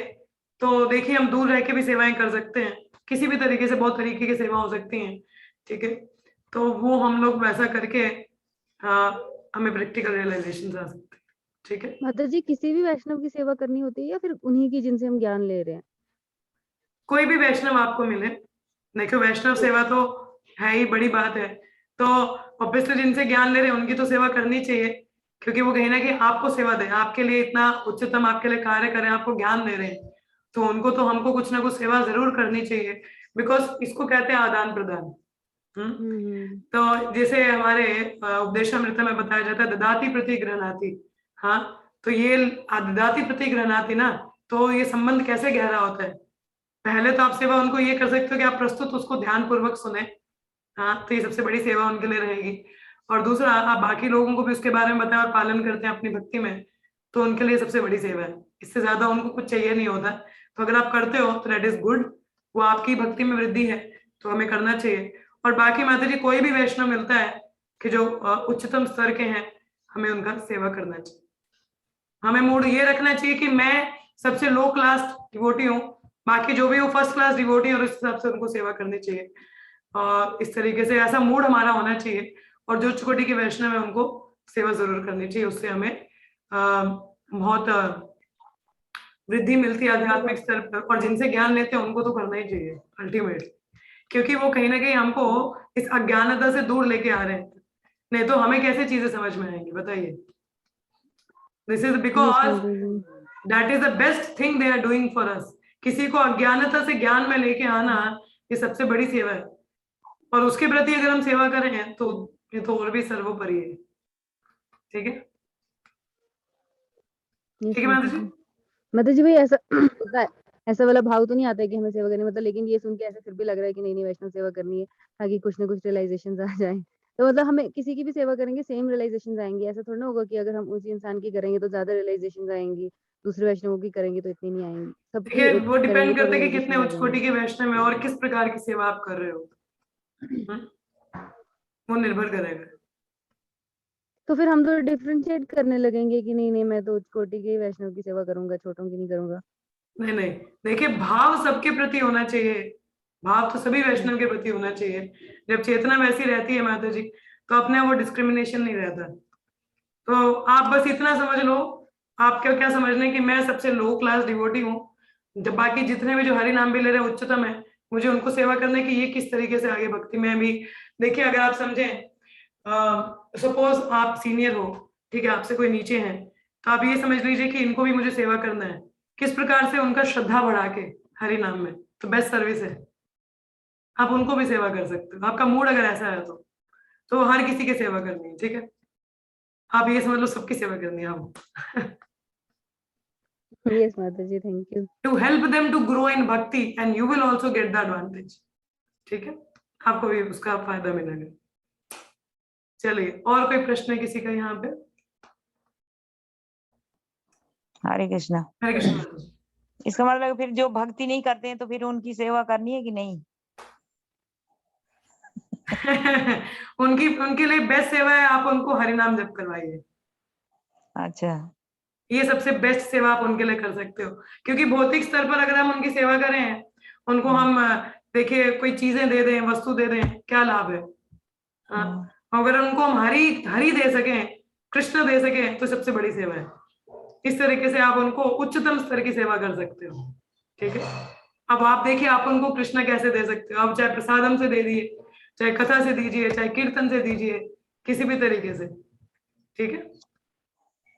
तो देखिए हम दूर रह के भी सेवाएं कर सकते हैं, किसी भी तरीके से, बहुत तरीके की सेवा हो सकती हैं, ठीक है, तो वो हम लोग वैसा करके हमें प्रैक्टिकल रियलाइजेशन आ सकते हैं, ठीक है। माता जी, किसी भी वैष्णव की सेवा करनी होती है या फिर उन्हीं की जिनसे हम ज्ञान ले रहे हैं? कोई भी वैष्णव आपको मिले, देखो वैष्णव सेवा तो है ही बड़ी बात है, तो ऑब्वियसली जिनसे ज्ञान ले रहे हैं उनकी तो सेवा करनी चाहिए, क्योंकि वो कहीं ना कहीं आपको सेवा दे, आपके लिए इतना उच्चतम आपके लिए कार्य करें, आपको ज्ञान दे रहे हैं, तो उनको तो हमको कुछ ना कुछ सेवा जरूर करनी चाहिए, बिकॉज इसको कहते हैं आदान प्रदान। तो जैसे हमारे उपदेशामृत में बताया जाता है ददाति प्रति गृहणाति। हाँ, तो ये ददाति प्रति गृहणाति ना, तो ये संबंध कैसे गहरा होता है। पहले तो आप सेवा उनको ये कर सकते हो कि आप प्रस्तुत उसको ध्यान पूर्वक सुने, हाँ, तो ये सबसे बड़ी सेवा उनके लिए रहेगी। और दूसरा, आप बाकी लोगों को भी उसके बारे में बताएं और पालन करते हैं अपनी भक्ति में, तो उनके लिए सबसे बड़ी सेवा है, इससे ज्यादा उनको कुछ चाहिए नहीं होता। तो अगर आप करते हो तो दैट इज गुड, वो आपकी भक्ति में वृद्धि है, तो हमें करना चाहिए। और बाकी माता जी, कोई भी वैष्णव मिलता है कि जो उच्चतम स्तर के हैं, हमें उनका सेवा करना चाहिए। हमें मूड ये रखना चाहिए कि मैं सबसे लो क्लास डिवोटी हूँ, बाकी जो भी वो फर्स्ट क्लास डिवोटी है, और उस हिसाब से उनको सेवा करनी चाहिए। और इस तरीके से ऐसा मूड हमारा होना चाहिए, और जो चकोटी के वैष्णव है उनको सेवा जरूर करनी चाहिए, उससे हमें बहुत वृद्धि मिलती है आध्यात्मिक स्तर पर। और जिनसे ज्ञान लेते हैं उनको तो करना ही चाहिए अल्टीमेटली, क्योंकि वो कहीं ना कहीं हमको इस अज्ञानता से दूर लेके आ रहे हैं, नहीं तो हमें कैसे चीजें समझ में आएंगी बताइए। This is because that is the best thing they are doing for us. किसी को अज्ञानता से ज्ञान में लेके आना, ये सबसे बड़ी सेवा है, और उसके प्रति अगर हम सेवा करें हैं तो ये तो और भी सर्वोपरि है, ठीक है। ठीक है माता जी। माता जी, भाई ऐसा ऐसा वाला भाव तो नहीं आता है कि हमें सेवा करनी, मतलब लेकिन ये सुन के ऐसा फिर भी लग रहा है कि नहीं नहीं वैष्णव सेवा करनी है, ताकि कुछ ना कुछ रियलाइजेशन आ जाए। तो मतलब हमें किसी की भी सेवा करेंगे सेम रियलाइजेशन आएंगी, ऐसा थोड़ा ना होगा कि अगर हम उसी इंसान की करेंगे तो ज्यादा रियलाइजेशन आएंगी, दूसरे वैष्णवों की करेंगे तो इतनी नहीं आएंगी, सबकी देखिए वो करेंगे डिपेंड तो करता है कि कितने रियलाइजेशन आ उच्च जाएंगी। कोटि के वैष्णव है और किस प्रकार की सेवा आप कर रहे हो, वो निर्भर करेगा। तो फिर हम तो डिफरेंशिएट करने लगेंगे कि नहीं नहीं मैं तो उच्च कोटि के वैष्णव की सेवा करूंगा, छोटों की नहीं करूंगा। नहीं नहीं, देखिए भाव सबके प्रति होना चाहिए, भाव तो सभी वैष्णव के प्रति होना चाहिए। जब चेतना वैसी रहती है माता जी, तो अपने वो डिस्क्रिमिनेशन नहीं रहता। तो आप बस इतना समझ लो, आप क्या क्या समझने कि मैं सबसे लो क्लास डिवोटी हूँ, जब बाकी जितने भी जो हरि नाम भी ले रहे हैं उच्चतम है, मुझे उनको सेवा करने की, ये किस तरीके से आगे भक्ति में भी। देखिए अगर आप समझें, सपोज आप सीनियर हो, ठीक है, आपसे कोई नीचे है, तो आप ये समझ लीजिए कि इनको भी मुझे सेवा करना है, किस प्रकार से उनका श्रद्धा बढ़ा के हरि नाम में, तो बेस्ट सर्विस है, आप उनको भी सेवा कर सकते हो, आपका मूड अगर ऐसा है तो तो हर किसी की सेवा करनी है, ठीक है। आप ये समझ लो सबकी सेवा करनी है आप। Yes, Mataji, thank you. To help them to grow in bhakti and you will also get the advantage, ठीक है, आपको भी उसका फायदा मिलेगा। चलिए, और कोई प्रश्न है किसी का यहाँ पे? हरे कृष्णा। हरे कृष्ण। इसका मतलब फिर जो भक्ति नहीं करते हैं तो फिर उनकी सेवा करनी है कि नहीं? उनके लिए बेस्ट सेवा है, आप उनको हरि नाम जप करवाइए। अच्छा, ये सबसे बेस्ट सेवा आप उनके लिए कर सकते हो, क्योंकि भौतिक स्तर पर अगर हम उनकी सेवा करें, उनको हम देखिए कोई चीजें दे दें, वस्तु दे दें, क्या लाभ है? अगर उनको हम हरि दे सकें, कृष्ण दे सकें, तो सबसे बड़ी सेवा है। इस तरीके से आप उनको उच्चतम स्तर की सेवा कर सकते हो, ठीक है। अब आप देखिए आप उनको कृष्ण कैसे दे सकते हो, आप चाहे प्रसादम से दे दिए, चाहे कथा से दीजिए, चाहे कीर्तन से दीजिए, किसी भी तरीके से, ठीक है।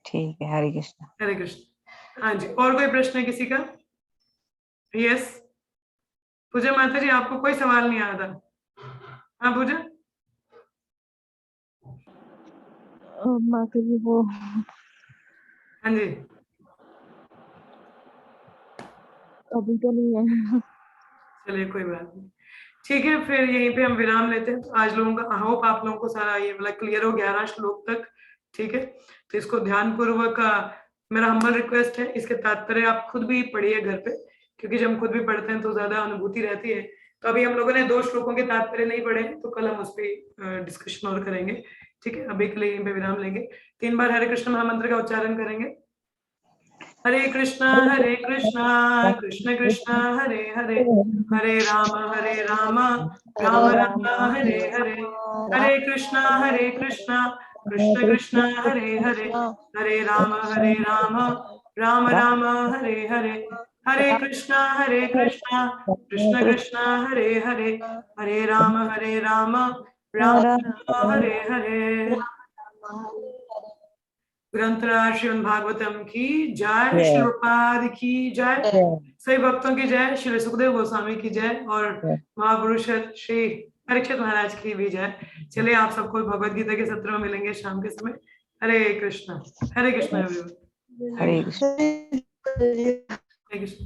ठीक है, हरे कृष्ण। हरे कृष्ण। हाँ जी, और कोई प्रश्न है किसी का? यस, पूजा माता जी, आपको कोई सवाल नहीं आया था? हाँ पूजा। माता जी वो हाँ जी, अभी तो नहीं है। चलिए कोई बात नहीं, ठीक है, फिर यहीं पे हम विराम लेते हैं। तो आज लोगों का होप आप लोगों को सारा ये वाला क्लियर हो, 11 श्लोक तक, ठीक है। तो इसको ध्यान पूर्वक, मेरा हम्बल रिक्वेस्ट है, इसके तात्पर्य आप खुद भी पढ़िए घर पे, क्योंकि जब हम खुद भी पढ़ते हैं तो ज्यादा अनुभूति रहती है। तो अभी हम लोगों ने 2 श्लोकों के तात्पर्य नहीं पढ़े हैं, तो कल हम उस पर डिस्कशन और करेंगे, ठीक है। अभी के लिए यहीं पे विराम लेंगे। 3 बार हरे कृष्ण महामंत्र का उच्चारण करेंगे। हरे कृष्णा कृष्ण कृष्ण हरे हरे, हरे राम राम राम हरे हरे, हरे कृष्णा कृष्ण कृष्ण हरे हरे, हरे राम राम राम हरे हरे, हरे कृष्णा कृष्ण कृष्ण हरे हरे, हरे राम राम राम हरे हरे। ग्रंथराज श्रीमद् भागवतम की जय, श्री प्रभुपाद की जय, सभी भक्तों की जय, श्री सुखदेव गोस्वामी की जय, और महापुरुष श्री परीक्षित महाराज की भी जय। चलिए, आप सबको भगवद गीता के सत्र में मिलेंगे शाम के समय। हरे कृष्ण। हरे कृष्ण। हरे कृष्ण। हरे कृष्ण।